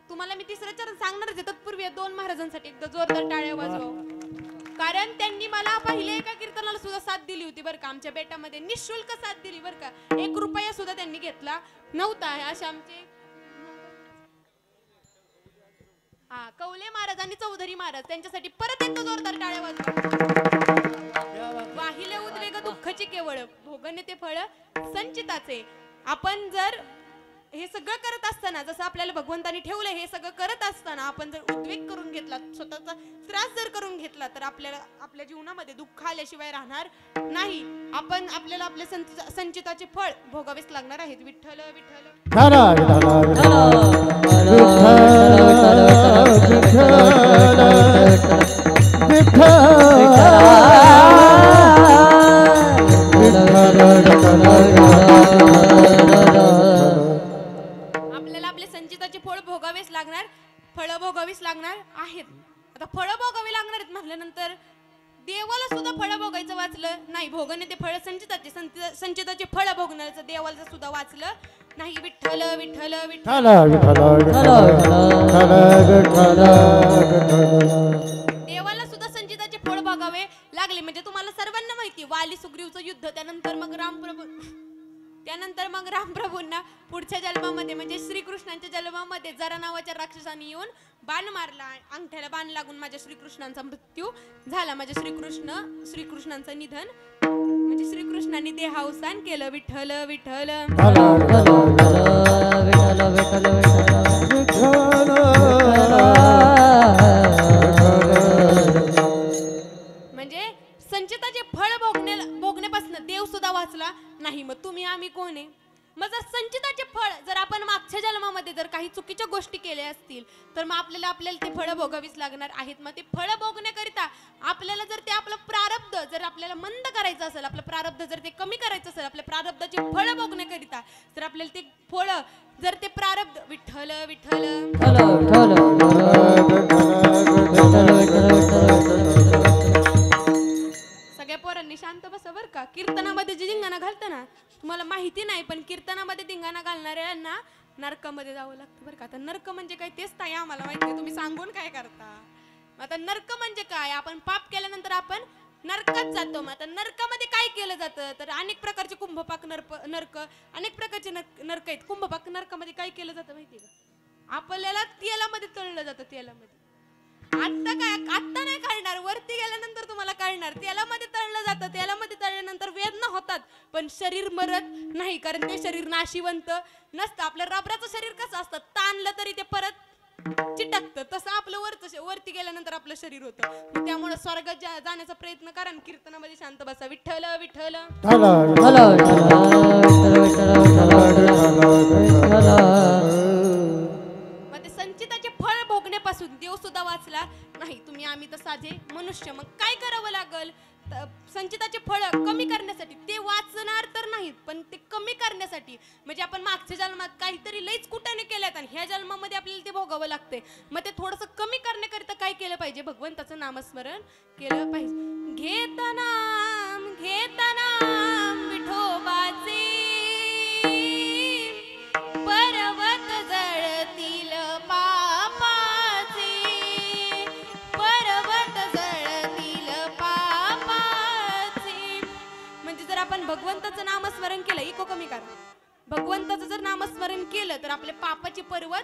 तुम्हाला मी तिसरं चरण सांगणारच आहे. तत्पूर्वी दोन महाराजांसाठी एकदा जोरदार टाळ्या वाजवा. कारण त्यांनी मला पहिले एका कीर्तनाला सुद्धा साथ दिली होती बरं का. आमच्या बेटामध्ये निशुल्क साथ दिली बरं का. 1 रुपया निर्णय सुद्धा त्यांनी घेतला नव्हता. असे आमचे कौले महाराज आणि चौधरी महाराज त्यांच्यासाठी परत एकदा जोरदार टाळ्या वाजवा. वाहिले उद्वेग दुःखाची केवळ भोगणे ते फळ संचिताचे. आपण जर हे सगळं करत असताना, जसं आपल्याला भगवंतानी ठेवलं, हे सगळं करत असताना आपण जर उद्वेग करून घेतला, स्वतःचा त्रास जर करून घेतला, तर आपल्या जीवनामध्ये दुःख आल्याशिवाय राहणार नाही. आपल्याला आपल्या संचिताचे फळ भोगावेच लागणार आहेत. विठ्ठल विठ्ठल आपल्याला आपले संचिताचे फळ भोगावेच लागणार, फळ भोगावीच लागणार आहेत. आता फळ भोगावी लागणार आहेत म्हटल्यानंतर देवाला सुद्धा फळ भोगायचं वाचलं नाही. भोगणे ते फळ संचिताचे फळ भोगण्याचं देवाला सुद्धा वाचलं नाही. विठ्ठल विठ्ठल विठ्ठल देवाला सुद्धा संचिताचे फळ भोगावे लागले. म्हणजे तुम्हाला सर्वांना माहिती, वाली सुग्रीवचं युद्ध, त्यानंतर मग रामप्रभूंना पुढच्या जन्मामध्ये म्हणजे श्रीकृष्णांच्या जन्मामध्ये जरा नावाच्या राक्षसाने येऊन बाण मारला. अंगठ्याला बाण लागून माझ्या श्रीकृष्णांचा मृत्यू झाला. माझ्या श्रीकृष्णांचं निधन म्हणजे श्रीकृष्णांनी देहावसान केलं. विठ्ठल विठ्ठल म्हणजे संचिताचे फळ भोगण्यापासून देव सुद्धा वाचला नाही. मग तुम्ही आम्ही कोण आहे? मग जर संचिताचे फळ जर आपण मागच्या जन्मामध्ये जर काही चुकीच्या गोष्टी केल्या असतील, तर मग आपल्याला ते फळ भोगावीच लागणार आहेत. मग ते फळ भोगण्याकरिता आपल्याला जर ते आपलं प्रारब्ध जर आपल्याला मंद करायचं असेल, आपलं प्रारब्ध जर ते कमी करायचं असेल, आपल्या प्रारब्धाचे फळ भोगण्याकरिता जर आपल्याला ते फळ जर ते प्रारब्ध विठ्ठल विठ्ठल सगळ्या पोरांनी शांत बसा बर का. कीर्तनामध्ये जे धिंगाणा घालतं ना, तुम्हाला माहिती नाही, पण कीर्तनामध्ये धिंगाणा घालणाऱ्यांना नरकामध्ये जावं लागतं बरं का. आता नरक म्हणजे काय तेच ताई आम्हाला माहिती आहे, तुम्ही सांगून काय करता. आता नरक म्हणजे काय? आपण पाप केल्यानंतर आपण नरकात जातो. मग आता नरकामध्ये काय केलं जातं? तर अनेक प्रकारचे कुंभपाक नरक अनेक प्रकारचे नरक आहेत. कुंभपाक नरकामध्ये काय केलं जातं माहिती आहे का? आपल्याला तेलामध्ये तळलं जातं. तेलामध्ये आता नाही कळणार, वरती गेल्यानंतर तुम्हाला कळणार. तेलामध्ये तळलं जातं. तेलामध्ये तळल्यानंतर वेदना होतात, पण शरीर मरत नाही, कारण ते शरीर नाशिवंत नसतं. आपलं रबराचं शरीर कसं असतं, ताणलं तरी ते परत चिटकतं, तसं आपलं वरती गेल्यानंतर आपलं शरीर होतं. त्यामुळे स्वर्गात जाण्याचा प्रयत्न करा. कीर्तनामध्ये शांत बसा. विठ्ठल विठ्ठल संचिताचे फळ भोगण्यापासून देव सुद्धा वाचला नाही. तुम्ही आम्ही तर साधे मनुष्य. मग काय करावं लागल? संचिताचे फळ कमी करण्यासाठी, ते वाचणार तर नाहीत, पण ते कमी करण्यासाठी म्हणजे आपण मागच्या जन्मात काहीतरी लईच कुटाने केल्यात आणि ह्या जन्मामध्ये आपल्याला ते भोगावं लागते. मग ते थोडंसं कमी करण्याकरिता काय केलं पाहिजे? भगवंताचं नामस्मरण केलं पाहिजे. घेता नाम विठोबाचे पर्वत जळतील पापाचे, पर्वत जळतील पापाचे. म्हणजे जर आपण भगवंताचं नामस्मरण केलं, इको कमी करा, भगवंताचं जर नामस्मरण केलं तर आपले पापाचे पर्वत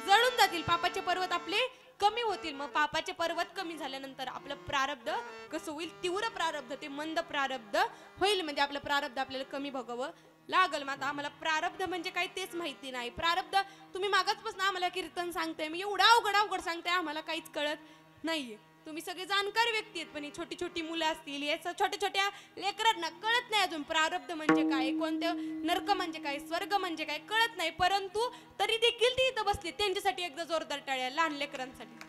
जळून जातील. पापाचे पर्वत आपले कमी होतील. मग पापाचे पर्वत कमी झाल्यानंतर आपलं प्रारब्ध कसं होईल? तीव्र प्रारब्ध ते मंद प्रारब्ध होईल. म्हणजे आपलं प्रारब्ध आपल्याला कमी भोगावं लागल. मग आता आम्हाला प्रारब्ध म्हणजे काय तेच माहिती नाही. प्रारब्ध तुम्ही मागाचपासून आम्हाला कीर्तन सांगताय, मी एवढा अवघड सांगताय, आम्हाला काहीच कळत नाहीये. तुम्ही सगळे जाणकार व्यक्ती आहेत, पण ही छोटी छोटी मुलं असतील, याचं छोट्या छोट्या लेकरांना कळत नाही अजून प्रारब्ध म्हणजे काय, कोणतं नरक म्हणजे काय, स्वर्ग म्हणजे काय कळत नाही. परंतु तरी देखील ती इथं बसली. त्यांच्यासाठी एकदा जोरदार टाळ्या. लहान लेकरांसाठी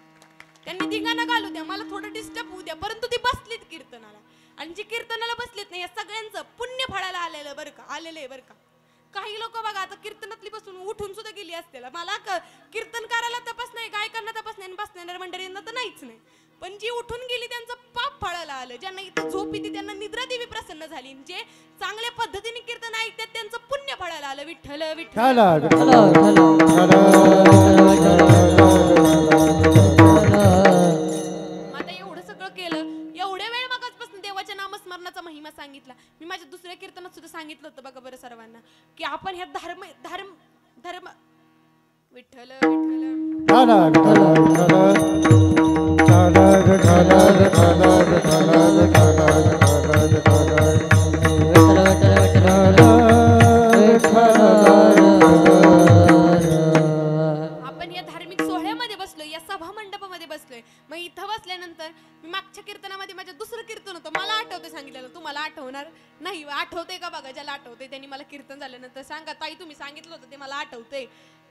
त्यांनी धिंगाणा घालू द्या, मला थोडं डिस्टर्ब होऊ द्या, परंतु ती बसलीत कीर्तनाला. आणि जी कीर्तनाला बसलीत नाही, या सगळ्यांचं पुण्य फळायला आलेलं आहे बरं का. काही लोक बघा आता कीर्तनातली बसून उठून सुद्धा गेली असतील. मला कीर्तनकाराला तपास नाही, गायकांना तपास नाही, बसणाऱ्या मंडळींना तर नाहीच नाही. पण जी उठून गेली त्यांचं पाप फळायला आलं. ज्यांना इथं झोप येते त्यांना निद्रा देवी प्रसन्न झाली. जे चांगल्या पद्धतीने कीर्तन ऐकतात त्यांचं पुण्य फळायला आलं. विठ्ठल विठ्ठल आता एवढं सगळं केलं, एवढ्या वेळ मागासपासून देवाच्या नामस्मरणाचा महिमा सांगितला. मी माझ्या दुसऱ्या कीर्तनात सुद्धा सांगितलं होतं बघा बरं सर्वांना, की की आपण ह्या धर्म धर्म धर्म विठ्ठल विठ्ठल आपण या धार्मिक सोहळ्यामध्ये बसलोय, या सभा मंडपामध्ये बसलोय. मग इथं बसल्यानंतर मी मागच्या कीर्तनामध्ये माझं दुसरं कीर्तन होतं, मला आठवते सांगितलेलं, तुम्हाला आठवणार नाही. आठवते का बघा, ज्याला आठवते त्यांनी मला कीर्तन झाल्यानंतर सांगा, ताई तुम्ही सांगितलं होतं ते मला आठवतंय.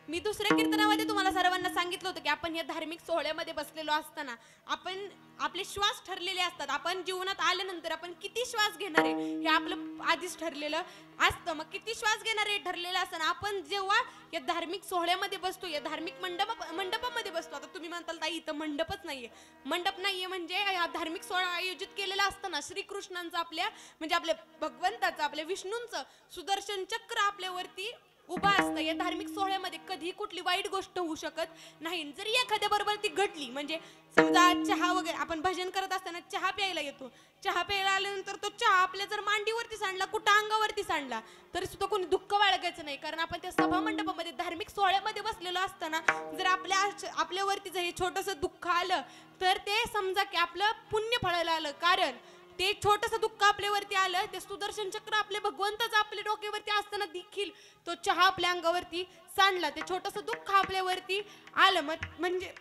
मी दुसऱ्या कीर्तनामध्ये तुम्हाला सर्वांना सांगितलं होतं की आपण या धार्मिक सोहळ्यामध्ये बसलेलो असताना आपण आपले श्वास ठरलेले असतात. आपण जीवनात आल्यानंतर आपण किती श्वास घेणार आहे हे आपलं आधीच ठरलेलं असतं. मग किती श्वास घेणार आहे ठरलेलं असताना आपण जेव्हा या धार्मिक सोहळ्यामध्ये बसतो, या धार्मिक मंडपामध्ये बसतो. आता तुम्ही म्हणताल ताई इथं मंडपच नाहीये. मंडप नाहीये म्हणजे या धार्मिक सोहळा आयोजित केलेला असताना श्रीकृष्णांचं आपल्या म्हणजे आपल्या भगवंताचं आपल्या विष्णूंचं सुदर्शन चक्र आपल्यावरती उभा असतं. या धार्मिक सोहळ्यामध्ये कधी कुठली वाईट गोष्ट होऊ शकत नाही. जरी एखाद्या बरोबर ती घडली, म्हणजे समजा चहा वगैरे आपण भजन करत असताना चहा प्यायला येतो, चहा प्यायला आल्यानंतर तो चहा आपल्या जर मांडीवरती सांडला, कुठं अंगावरती सांडला तरी सुद्धा कोणी दुःख बाळगायचं नाही. कारण आपण त्या सभा मंडपामध्ये धार्मिक सोहळ्यामध्ये बसलेलो असताना जर आपल्यावरती जर हे छोटंसं दुःख आलं तर ते समजा की आपलं पुण्य फळायला आलं. कारण ते छोटंसं दुःख आपल्यावरती आलं, ते सुदर्शन चक्र आपले भगवंताचं आपल्या डोक्यावरती असताना देखील तो चहा आपल्या अंगावरती सांडला, ते छोटंसं दुःख आपल्यावरती आलं. म्हणजे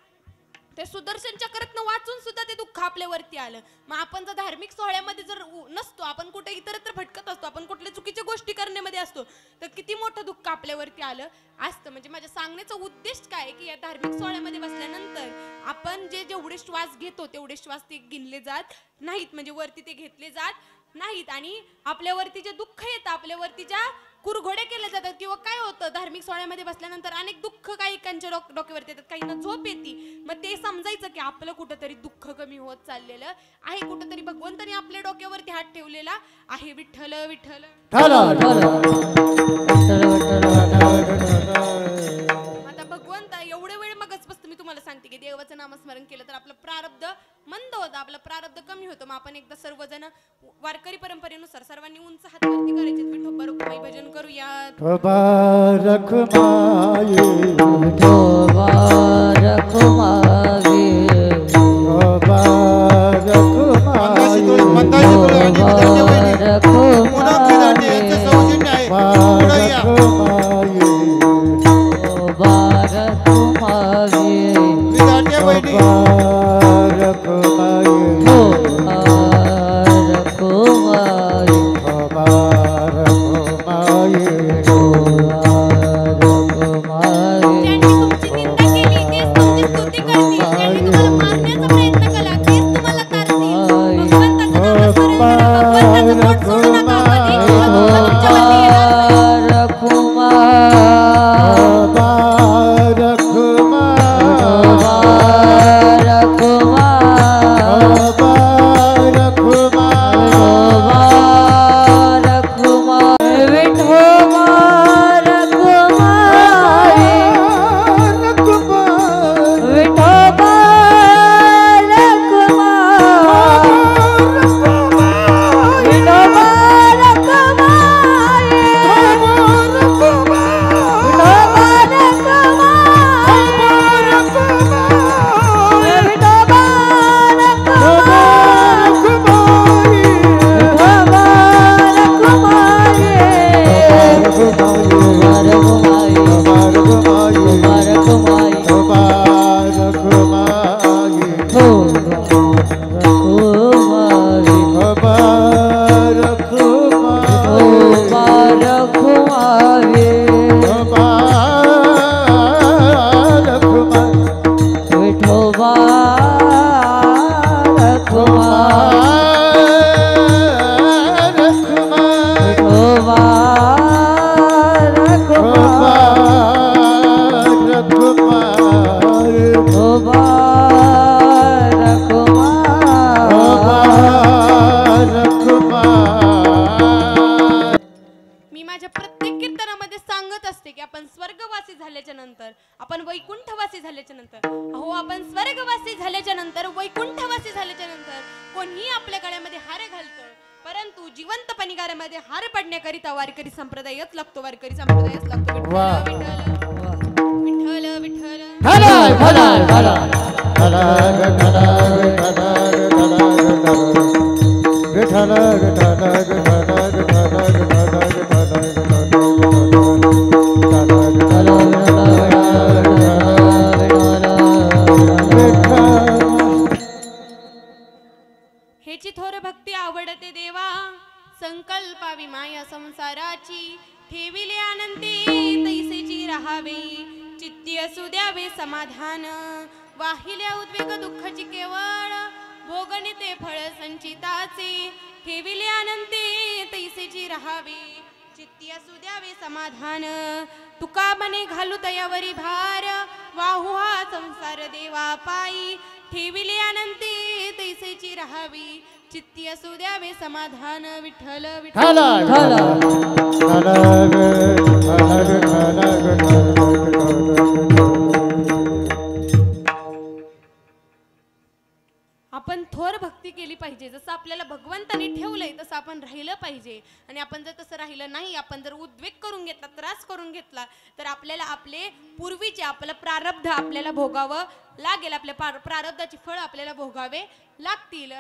ते सुदर्शन चक्रातनं वाचून सुद्धा ते दुःख आपल्यावरती आलं. मग आपण जर धार्मिक सोहळ्यामध्ये जर नसतो, आपण कुठे इतरत्र भटकत असतो, आपण कुठल्या चुकीच्या गोष्टी करण्यामध्ये असतो, तर किती मोठं दुःख आपल्यावरती आलं असतं. म्हणजे माझ्या सांगण्याचा उद्देश काय आहे की या धार्मिक सोहळ्यामध्ये बसल्यानंतर आपण जेवढे श्वास घेतो तेवढे श्वास ते गिनले जात नाहीत, म्हणजे वरती ते घेतले जात नाहीत. आणि आपल्यावरती जे दुःख येतं, आपल्यावरती ज्या कुरघोड्या केल्या जातात किंवा काय होतं धार्मिक सोहळ्यामध्ये बसल्यानंतर अनेक दुःख काही डोक्यावरती येतात, काहींना झोप येते. मग ते समजायचं की आपलं कुठंतरी दुःख कमी होत चाललेलं आहे, कुठंतरी भगवंताने आपल्या डोक्यावरती हात ठेवलेला आहे. विठ्ठल विठ्ठल आता भगवंता एवढे वेळ मगच बसतो मी तुम्हाला सांगते की देवाचं नामस्मरण केलं तर आपलं प्रारब्ध मंद होतं, आपलं प्रारब्ध कमी होतं. मग आपण एकदा सर्वजण वारकरी परंपरेनुसार सर्वांनी उंच हात वरती करायचे, विठोबा रुक्माई भजन करूयात. आपण वैकुंठवासी झाल्याच्या नंतर, अहो आपण स्वर्गवासी झाल्याच्या नंतर, वैकुंठवासी झाल्याच्या नंतर कोणी आपल्या गळ्यामध्ये हार घालतं, परंतु जिवंत पनिगारामध्ये हार पडण्याकरिता वारकरी संप्रदायच लागतो, वारकरी संप्रदायच लागतो. वा. विठ्ठल विठ्ठल विठ्ठल. भलाय भलाय भलाय विठ्ठल विठ्ठल हेची थोर भक्ती आवडते देवा, संकल्पावी माया संसाराची, ठेविले आनंदी तैसेची राहावे, चित्ती असू द्यावे समाधान, वाहिल्या उद्वेग दुःखाची केवळ, भोगणे ते फळ संचिताचे, ठेविले आनंदी तैसेची राहावे, चित्ती असू द्यावे समाधान, तुका मने घालू तयावरी भार, वाहू हा संसार देवा पायी, ठेविले अनंती तैसेची राहावी, चित्ती असू द्यावे समाधान. विठ्ठल विठ्ठल. आपण थोर भक्ती केली पाहिजे, जसं आपल्याला भगवंताने ठेवलंय तसं आपण राहिलं पाहिजे. आणि आपण जर तसं राहिलं नाही, आपण जर उद्वेग करून घेतला, त्रास करून घेतला, तर आपल्याला आपले पूर्वीचे आपलं प्रारब्ध आपल्याला भोगावं लागेल, आपल्या प्रारब्धाची फळ आपल्याला भोगावे लागतील.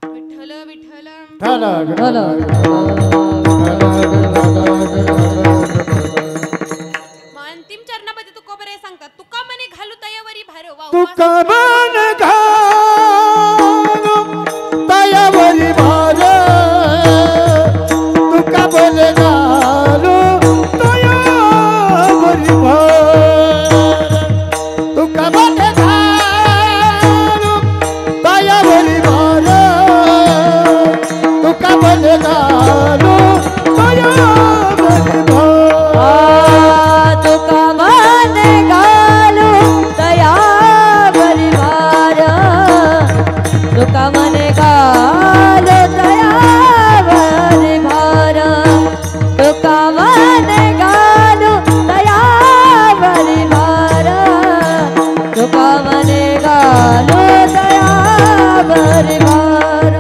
विठ्ठल विठ्ठल. मग अंतिम चरणामध्ये तुकोबरे सांगतात, तुका मने घालू तयावरी भार, तुका मन घालू तयावरी भार, तुका मन घालू तयावरी भार, तुका मन घालू तयावरी भार, तुका मन घालू तयावरी भार. तुका मन घालू तयावरी भार, तुका मन घालू तयावरी भार, तुका मन घालू तयावरी भार, तुका मन घालू तयावरी भार.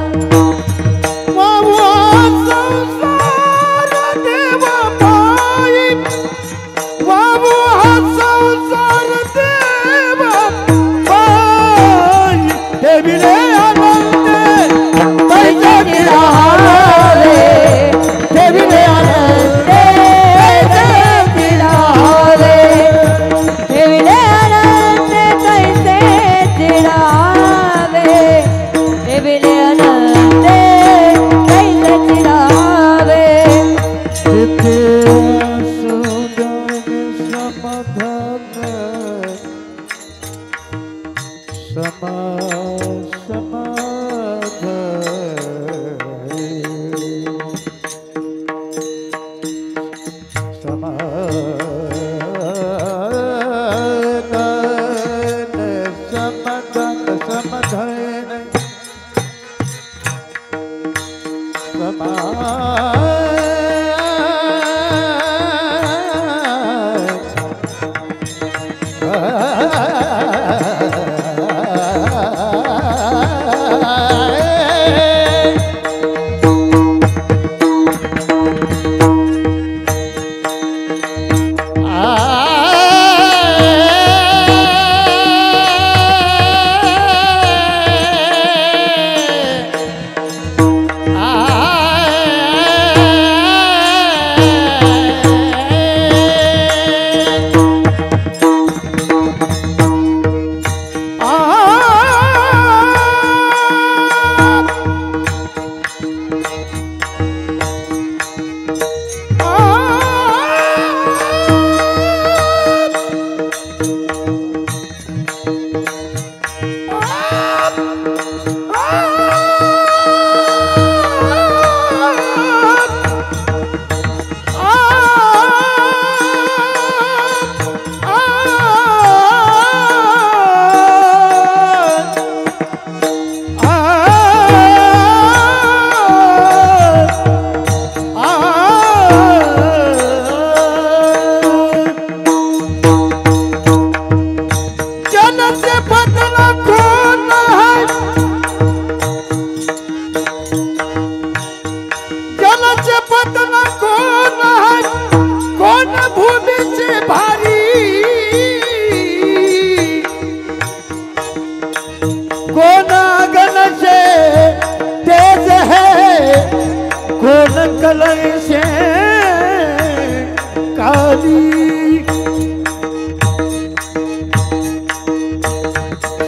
काली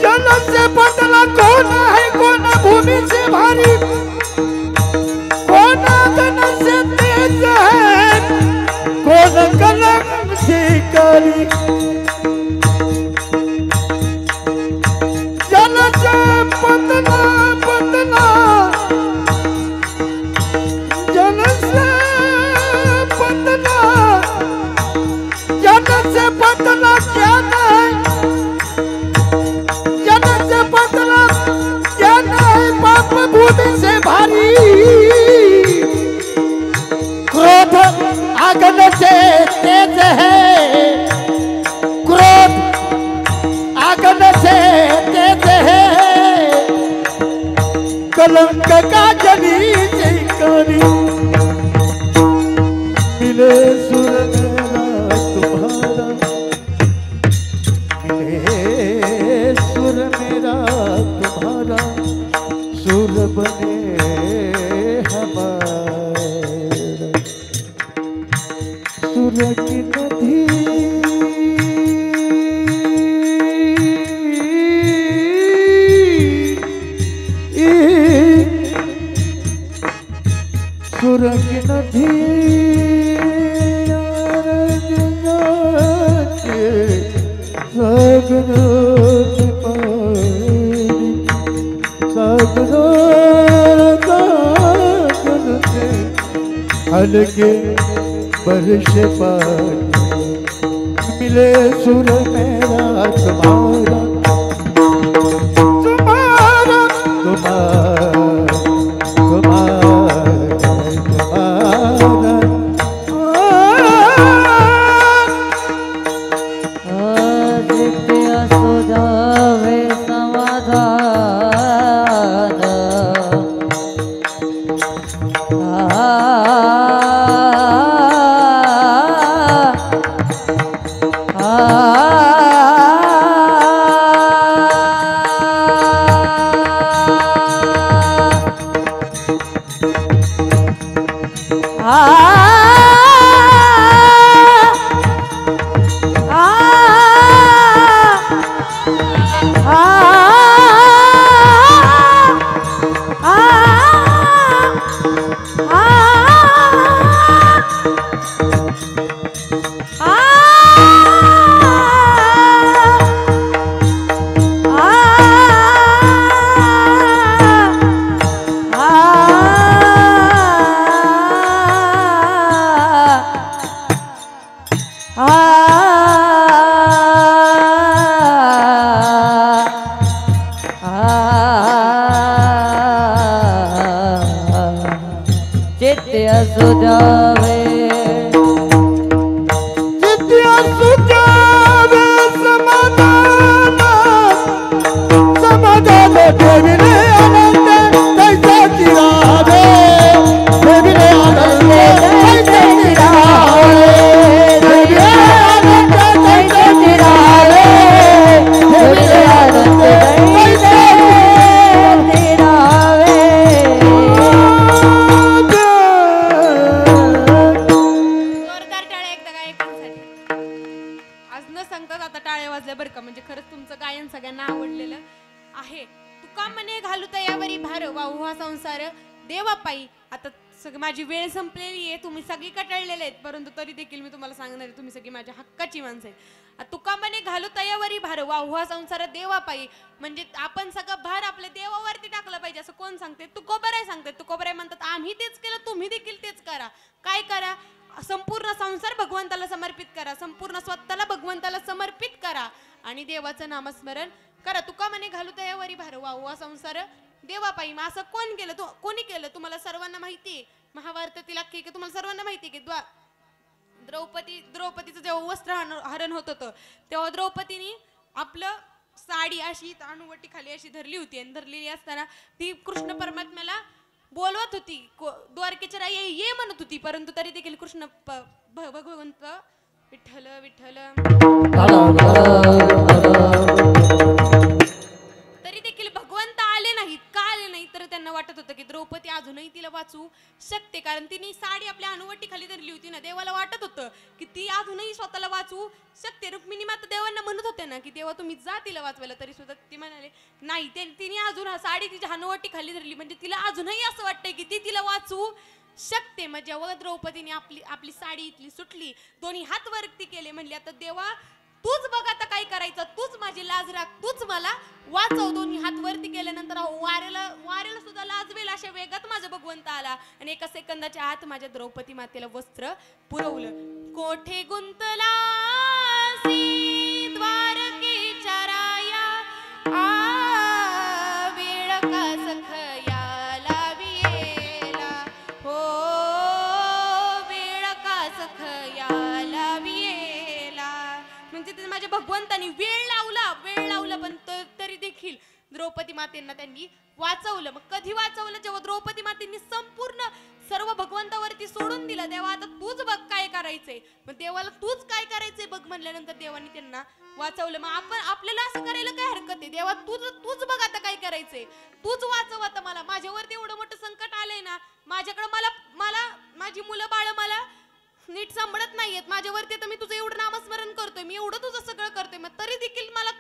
जल से बदला कौन है कौन भूमि से भारी कौन गगन से तेज है कौन कलम से काली जल से बदला बदला जल से बदला जल से बदला क्या है जल से बदला क्या है पाप भूमि से भारी क्रोध आगन से तेज है क्रोध आगन से तेज है कलंक का जली से करी मिले सुर मेरा तुम्हारा मिले सुर मेरा तुम्हारा सुर बने हमारा सुर की नदी सुर की नदी हल्के बरस पानी मिले सुर मेरा तुम्हारा तुम्हारा तुम्हारा सुजावे चित्या सुजावे समाधान समाधान देविने आनंद कैसा चिरावे देविने आनंद कैसा चिरावे देविने आनंद कैसा चिरावे देविने आनंद कैसा जोरदार टाळ्या एकदा गायकांसाठी. आज न सांगताच आता टाळ्या वाजल्या बरं का, म्हणजे खरंच तुमचं गायन सगळ्यांना आवडलेलं आहे. तुका मने घालू तयावरी भार वाहुहा संसार देवा पायी. आता सगळी माझी वेळ संपलेली आहे, तुम्ही सगळी कटाळलेले आहेत, परंतु तरी देखील मी तुम्हाला सांगणार आहे, तुम्ही सगळी माझ्या हक्काची माणसं आहेत. तुका मने घालू तयावरी भार वाहुहा संसार देवा पायी, म्हणजे आपण सगळं भार आपल्या देवावरती टाकलं पाहिजे असं कोण सांगते? तुकोबराय सांगते. तुकोबराय म्हणतात आम्ही तेच केलं, तुम्ही देखील तेच करा. काय करा? संपूर्ण संसार भगवंताला समर्पित करा, संपूर्ण स्वतःला भगवंताला समर्पित करा आणि देवाचं नामस्मरण करा. तुका मने घालू तयावरी भार वाहुहा संसार देवा पायी. मग असं कोण केलं? कोणी केलं? तुम्हाला सर्वांना माहिती आहे. महाभारतातील आख्यायिका की तुम्हाला सर्वांना माहिती आहे की द्रौपदीचं जेव्हा वस्त्र हरण होत होतं तेव्हा द्रौपदीने आपलं साडी अशी अनुवटी खाली अशी धरली होती आणि धरलेली असताना ती कृष्ण परमात्म्याला बोलवत होती, द्वारकेच्या राई ये म्हणत होती, परंतु तरी देखील कृष्ण भगवंत विठ्ठल विठ्ठल तरी देखील भगवंत आले नाहीत. का आले नाहीत? तर त्यांना वाटत होतं की द्रौपदी अजूनही तिला तिला वाचू शकते, कारण तिने साडी आपल्या हनुवटी खाली धरली होती ना. देवाला वाटत होतं की ती अजूनही स्वतःला वाचवू शकते. रुक्मिणी माता देवांना म्हणत होते ना की देवा तुम्ही जा तिला वाचवायला, तरी सुद्धा ती म्हणाले नाही. तिने अजून साडी तिच्या हनुवटी खाली धरली, म्हणजे तिला अजूनही असं वाटतंय की ती तिला वाचवू शकते. मग जेव्हा द्रौपदीने आपली साडी इथली सुटली, दोन्ही हात वरती केले, म्हणले आता देवा तूच बघ आता काय करायचं, तूच माझी लाज राख, तूच मला वाचव. दोन्ही हात वरती केल्यानंतर वाऱ्याला सुद्धा लाजवेल अशा वेगात माझा भगवंत आला आणि एका सेकंदाच्या आत माझ्या द्रौपदी मातेला वस्त्र पुरवलं. कोठे गुंतला द्वारकेच्या राया, वेळ का सखयाला वियेला, हो वेळ का सखयाला वियेला. म्हणजे ते माझ्या भगवंतानी वेळ लावला पण तरी देखील द्रौपदी मातेंना त्यांनी वाचवलं. मग कधी वाचवलं? जेव्हा द्रौपदी मातेंनी संपूर्ण सर्व भगवंतावरती सोडून दिलं. देवा आता तूच बघ काय करायचंय. मग देवाला तूच काय करायचंय बघ म्हणल्यानंतर देवानी त्यांना वाचवलं. मग आपल्याला असं करायला काय हरकत आहे? देवा तूच बघ आता काय करायचंय, तूच वाचव आता मला. माझ्यावरती एवढं मोठं संकट आलंय ना, माझ्याकडे मला माझी मुलं बाळ मला नीट सांभाळत नाहीयेत. माझ्यावरती आता मी तुझं एवढं नामस्मरण करतोय, मी एवढं तुझं सगळं करतोय, मग तरी देखील मला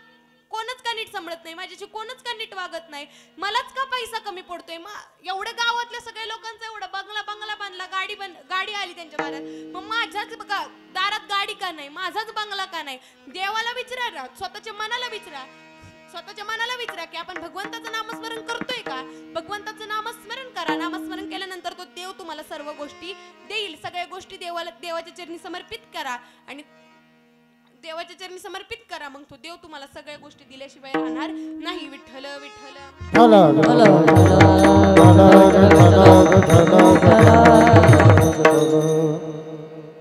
कोणच का नीट सांभाळत नाही, माझ्याशी कोणच का नीट वागत नाही, मलाच का पैसा कमी पडतोय. मग एवढ्या गावातल्या सगळ्या लोकांचा एवढा बंगला बांधला, गाडी आली त्यांच्या दारात, मग माझ्याच दारात गाडी का नाही, माझाच बंगला का नाही? देवाला विचारा ना, स्वतःच्या मनाला विचारा की आपण भगवंताचं नामस्मरण करतोय का? भगवंताचं नामस्मरण करा. नामस्मरण केल्यानंतर तो देव तुम्हाला सर्व गोष्टी देईल. सगळ्या गोष्टी देवाच्या चरणी समर्पित करा आणि देवाच्या चरणी समर्पित करा, मग तो देव तुम्हाला सगळ्या गोष्टी दिल्याशिवाय राहणार नाही. विठ्ठल विठ्ठल.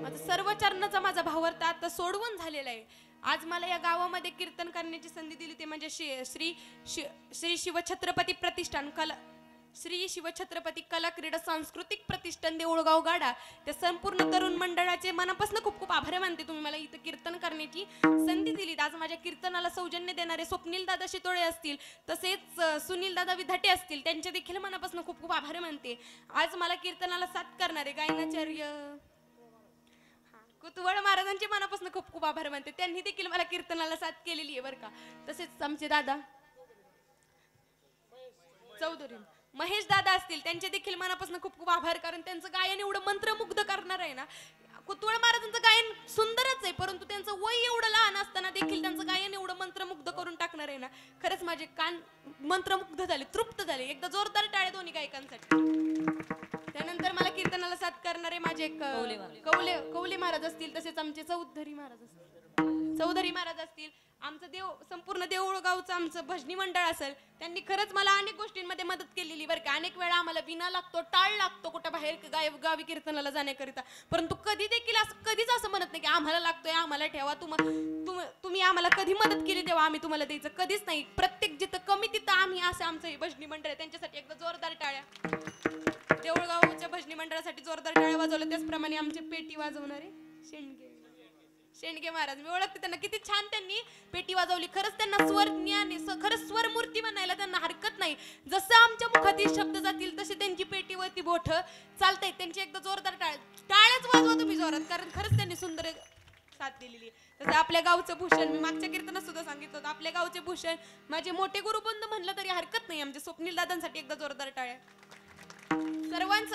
माझं सर्व चरणाचा माझा भावार्थ आता सोडवून झालेला आहे. आज मला या गावामध्ये कीर्तन करण्याची संधी दिली ते म्हणजे श्री शिवछत्रपती प्रतिष्ठान श्री शिवछत्रपती कला क्रीडा सांस्कृतिक प्रतिष्ठान देऊळगाव गाडा, त्या संपूर्ण तरुण मंडळाचे मनापासून खूप खूप आभार मानते. तुम्ही मला इथं कीर्तन करण्याची संधी दिली. आज माझ्या कीर्तनाला सौजन्य देणारे स्वप्नील दादा शितोळे असतील, तसेच सुनील दादा विधाटे असतील, त्यांचे देखील मनापासून खूप खूप आभार मानते. आज मला कीर्तनाला साथ करणारे गायनाचार्य कुतवळ महाराजांचे मनापासून खूप खूप आभार मानते. त्यांनी देखील मला कीर्तनाला साथ केलेली आहे बरं का. तसेच आमचे दादा चौधरी महेश दादा असतील, त्यांचे देखील मनापासून खूप खूप आभार, कारण त्यांचं गायन एवढं मंत्रमुग्ध करणार आहे ना. कुतवळ महाराजांचं गायन सुंदरच आहे, परंतु त्यांचं वय एवढं लहान असताना देखील त्यांचं गायन एवढं मंत्रमुग्ध करून टाकणार आहे ना. खरंच माझे कान मंत्रमुग्ध झाले, तृप्त झाले. एकदा जोरदार टाळे दोन्ही गायकांसाठी. त्यानंतर मला कीर्तनाला साथ करणारे माझे कौले महाराज असतील, तसेच आमचे चौधरी महाराज असतील, आमचं संपूर्ण देऊळगावचं आमचं भजनी मंडळ असेल, त्यांनी खरंच मला अनेक गोष्टींमध्ये मदत केलेली बरं का. अनेक वेळा आम्हाला विना लागतो, टाळ लागतो कुठं बाहेर गावी कीर्तनाला जाण्याकरिता, परंतु कधीच असं म्हणत नाही की आम्हाला लागतोय, आम्हाला ठेवा, तुम्ही आम्हाला कधी मदत केली तेव्हा आम्ही तुम्हाला द्यायचं, कधीच नाही. प्रत्येक जिथं कमी तिथं आम्ही असं आमचं हे भजनी मंडळ आहे, त्यांच्यासाठी एकदा जोरदार टाळ्या. देऊळगावच्या भजनी मंडळासाठी जोरदार टाळ्या वाजवल्या. त्याचप्रमाणे आमचे पेटी वाजवणारे शेंडगे महाराज, मी ओळखते त्यांना, किती छान त्यांनी पेटी वाजवली. खरंच त्यांना स्वर ज्ञान आहे, खरंच स्वरमूर्ती म्हणायला त्यांना हरकत नाही. जसं आमच्या मुखातील शब्द जातील तसे त्यांची पेटीवरती बोट चालतायत. त्यांची एकदा जोरदार टाळ्याच वाजवा तुम्ही जोरात, कारण खरंच त्यांनी सुंदर साथ दिलेली. तसं आपल्या गावचं भूषण, मी मागच्या कीर्तनात सुद्धा सांगितलं होतं, आपल्या गावचे भूषण माझे मोठे गुरुबंध म्हणलं तरी हरकत नाही. आमचे स्वप्नील दादांसाठी एकदा जोरदार टाळ्या.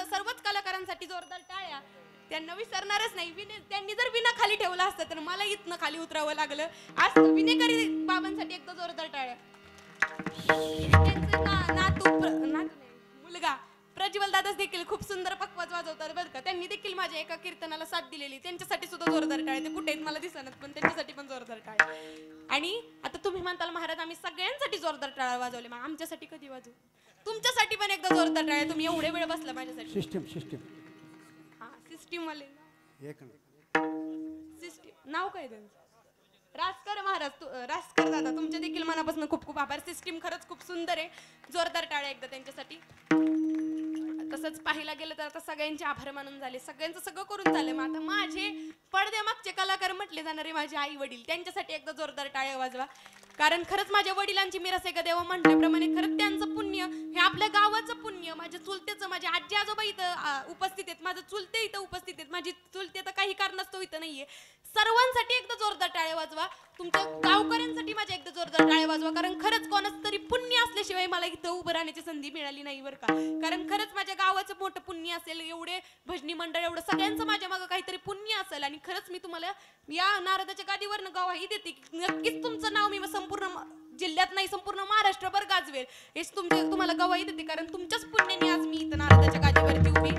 सर्वच कलाकारांसाठी जोरदार टाळ्या. त्यांना विसरणारच नाही. त्यांनी जर विना खाली ठेवला असतं तर मला इथनं खाली उतरावं लागलं असतं. विनेकरी बाबांसाठी एकदा जोरदार टाळ्या. मुलगा प्रज्वल दादाच देखील खूप सुंदर पकवाज वाजवतात बरं का. त्यांनी देखील माझ्या एका कीर्तनाला साथ दिलेली, त्यांच्यासाठी सुद्धा जोरदार टाळ्या. ते कुठे आहेत मला दिसणार, पण त्यांच्यासाठी पण जोरदार टाळ्या. आणि आता तुम्ही म्हणताल महाराज आम्ही सगळ्यांसाठी जोरदार टाळ्या वाजवले, मग आमच्यासाठी कधी वाजवू? तुमच्यासाठी पण एकदा जोरदार टाळ्या. तुम्ही एवढे वेळ बसला माझ्यासाठी. सिस्टीम वाले नाव काय त्यांचं? रासकर महाराज, रासकर दादा, तुमच्या देखील मनापासून खूप खूप आभार. सिस्टीम खरंच खूप सुंदर आहे. जोरदार टाळ्या एकदा त्यांच्यासाठी. तसंच पाहायला गेलं तर आता सगळ्यांचे आभार मानून झाले, सगळ्यांचं सगळं करून झालं. मग आता माझे पडद्यामागचे कलाकार म्हटले जाणारे माझे आई वडील, त्यांच्यासाठी एकदा जोरदार टाळ्या वाजवा. कारण खरंच माझ्या वडिलांची मिरास आहे का देवा म्हटल्याप्रमाणे खरंच त्यांचं पुण्य हे आपल्या गावाचं पुण्य, माझ्या चुलतेचं, माझे आजी आजोबा इथं उपस्थित आहेत, माझं चुलते इथं उपस्थित आहेत, माझी चुलते तर काही कारणास्तव इथं नाहीये. सर्वांसाठी एकदा जोरदार टाळ्या वाजवा, तुमच्या गावकऱ्यांसाठी माझ्या एकदा जोरदार टाळ्या वाजवा, कारण खरंच कोणाचं तरी पुण्य असल्याशिवाय मला इथं उभं राहण्याची संधी मिळाली नाही बरं का. कारण खरंच माझ्या गावाचं मोठं पुण्य असेल, एवढे भजनी मंडळ, एवढं सगळ्यांचं माझ्या मागं काहीतरी पुण्य असेल आणि खरंच मी तुम्हाला या नारदाच्या गादीवरनं गवाही देते की नक्कीच तुमचं नाव मी संपूर्ण जिल्ह्यात नाही संपूर्ण महाराष्ट्रभर गाजवेल, हेच तुम्हाला गवाही देते. कारण तुमच्याच पुण्याने आज मी इथं नारदाच्या गादीवरती उभी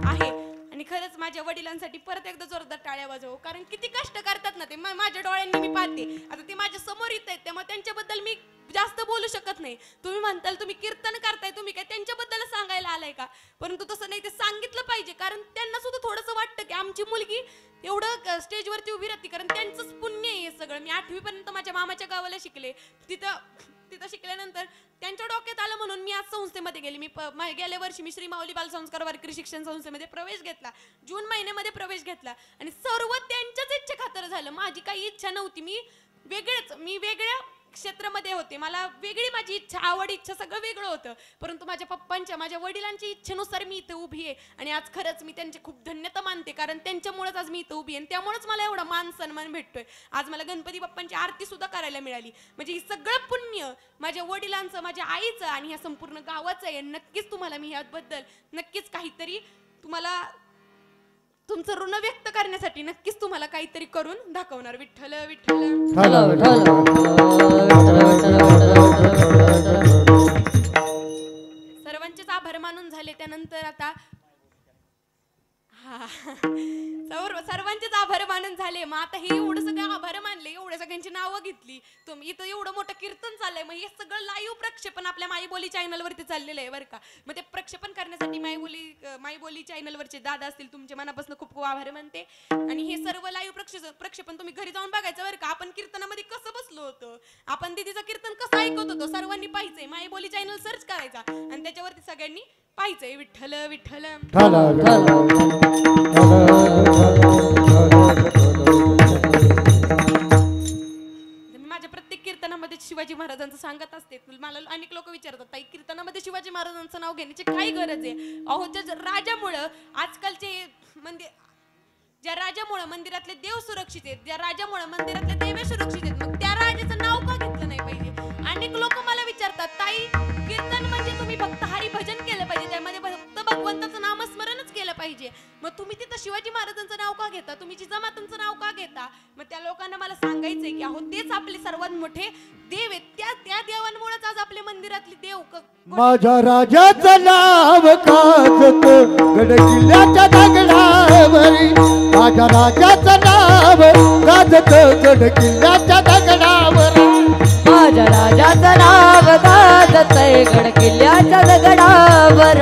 आहे. आणि खरंच माझ्या वडिलांसाठी परत एकदा जोरदार टाळ्या वाजव, कारण किती कष्ट करतात ना ते, माझ्या डोळ्यांनी मी पाहते. आता ते माझ्या समोर येत आहेत, त्यामुळे त्यांच्याबद्दल मी जास्त बोलू शकत नाही. तुम्ही म्हणताल तुम्ही कीर्तन करताय, तुम्ही काय त्यांच्याबद्दल सांगायला आलाय का? परंतु तसं नाही, ते सांगितलं पाहिजे, कारण त्यांना सुद्धा थोडंसं वाटतं की आमची मुलगी एवढं स्टेजवरती उभी राहते, कारण त्यांचंच पुण्य आहे हे सगळं. मी 8वी पर्यंत माझ्या मामाच्या गावाला शिकले, तिथं शिकल्यानंतर त्यांच्या डोक्यात आलं म्हणून मी आज संस्थेमध्ये गेले. मी गेल्या वर्षी मी श्री माऊली बाल संस्कार वारकरी शिक्षण संस्थेमध्ये प्रवेश घेतला, जून महिन्यामध्ये प्रवेश घेतला आणि सर्व त्यांच्याच इच्छे खातर झालं. माझी काही इच्छा नव्हती, मी वेगळ्या क्षेत्रामध्ये होते, मला वेगळी माझी इच्छा, आवड, इच्छा सगळं वेगळं होतं. परंतु माझ्या पप्पांच्या, माझ्या वडिलांच्या इच्छेनुसार मी इथं उभी आहे आणि आज खरंच मी त्यांची खूप धन्यता मानते, कारण त्यांच्यामुळेच आज मी इथं उभी आहे आणि त्यामुळेच मला एवढा मान सन्मान भेटतोय. आज मला गणपती बाप्पांची आरती सुद्धा करायला मिळाली. म्हणजे हे सगळं पुण्य माझ्या वडिलांचं, माझ्या आईचं आणि ह्या संपूर्ण गावाचं आहे. नक्कीच तुम्हाला मी ह्याबद्दल नक्कीच काहीतरी तुम्हाला तुमचं ऋण व्यक्त करण्यासाठी नक्कीच तुम्हाला काहीतरी करून दाखवणार. विठ्ठल विठ्ठल. सर्वांचेच आभार मानून झाले. त्यानंतर आता सर्वांचेच आभार मानून झाले. मग आता हे एवढं सगळं आभार मानले, एवढ्या सगळ्यांची नावं घेतली, तुम्ही इथं एवढं मोठं कीर्तन चाललंय, मग हे सगळं लाईव्ह प्रक्षेपण आपल्या माईबोली चॅनलवरती चाललेलं आहे बरं का. मग ते प्रक्षेपण करण्यासाठी माईबोली चॅनलवरचे दादा असतील, तुमच्या मनापासून खूप खूप आभार मानते. आणि हे सर्व लाईव्ह प्रक्षेपण तुम्ही घरी जाऊन बघायचं बरं का. आपण कीर्तनामध्ये कसं बसलो होतो, आपण दीदीचं कीर्तन कसं ऐकत होतो, सर्वांनी पाहिजे. माईबोली चॅनल सर्च करायचा आणि त्याच्यावरती सगळ्यांनी पाहिजे. विठ्ठल विठ्ठल. माझ्या प्रत्येक कीर्तनामध्ये शिवाजी महाराजांचं सांगत असते. मला अनेक लोक विचारतात, ताई कीर्तनामध्ये शिवाजी महाराजांचं नाव घेण्याची काय गरज आहे? अहो, ज्या राजामुळं आजकालचे ज्या राजामुळं मंदिरातले देव सुरक्षित आहेत, ज्या राजामुळं मंदिरातले देवे सुरक्षित आहेत, मग त्या राजाचं नाव का घेतलं नाही पाहिजे? अनेक लोक मला विचारतात, ताई कीर्तन म्हणजे तुम्ही फक्त हरिभजन केलं पाहिजे, त्यामध्ये फक्त भगवंताचं नामस्मरणच केलं पाहिजे, मग तुम्ही तिथं शिवाजी महाराजांचं नाव का घेता, तुम्ही जिजामातांचं नाव का घेता? मग त्या लोकांना मला सांगायचंय की अहो, तेच आपले सर्वात मोठे देव आहेत. त्या देवांमुळेच आज आपल्या मंदिरातले देव. माझ्या राजाचं नाव गाजत गड किल्ल्याच्या दगडावरी, माझ्या राजाचं नाव गाजत गड किल्ल्याच्या दगडावर, माझ्या राजाचं नाव गाजतय गड किल्ल्याच्या दगडावर,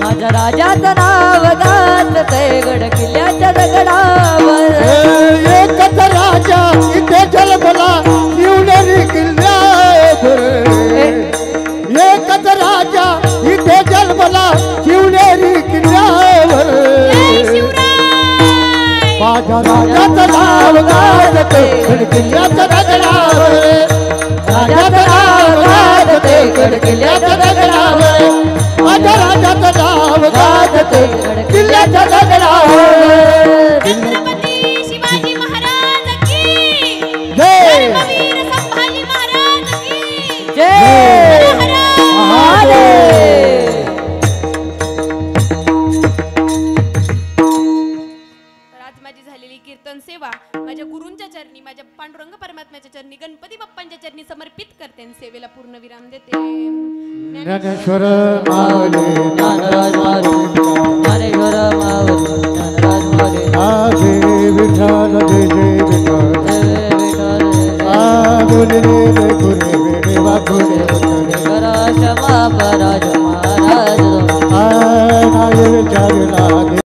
माझ्या राजाचं नाव गाजतय गड किल्ल्याच्या दगडावर. एकच राजा इथे जन्मला शिवनेरी किल्ल्यावर, एकच राजा इथे जन्मला शिवनेरी किल्ल्यावर, माझ्या राजाचं नाव गाजत गड किल्ल्याच्या दगडावर, राजाचं नाव गाजत गड किल्ल्याच्या दगडावर, माझ्या राजाचं नाव गाजत किल्ल्याच्या दगडावर. छत्रपती शिवाजी महाराज की जय. धर्मवीर संभाजी महाराज की जय महादेव. आज माझी झालेली कीर्तन सेवा माझ्या गुरूंच्या चरणी, माझ्या पांडुरंग परमात्म्याच्या चरणी, गणपती बाप्पांच्या चरणी समर्पित करते आणि सेवेला पूर्ण विराम देते. ज्ञानेश्वर माऊली ज्ञानराज माऊली, ज्ञानेश्वर माऊली, ज्ञानराज माऊली. आगे विठाल जय जय विठाल, जय विठ्ठल. आगुले रे गुरे वेडे वागुले करा क्षमा पराज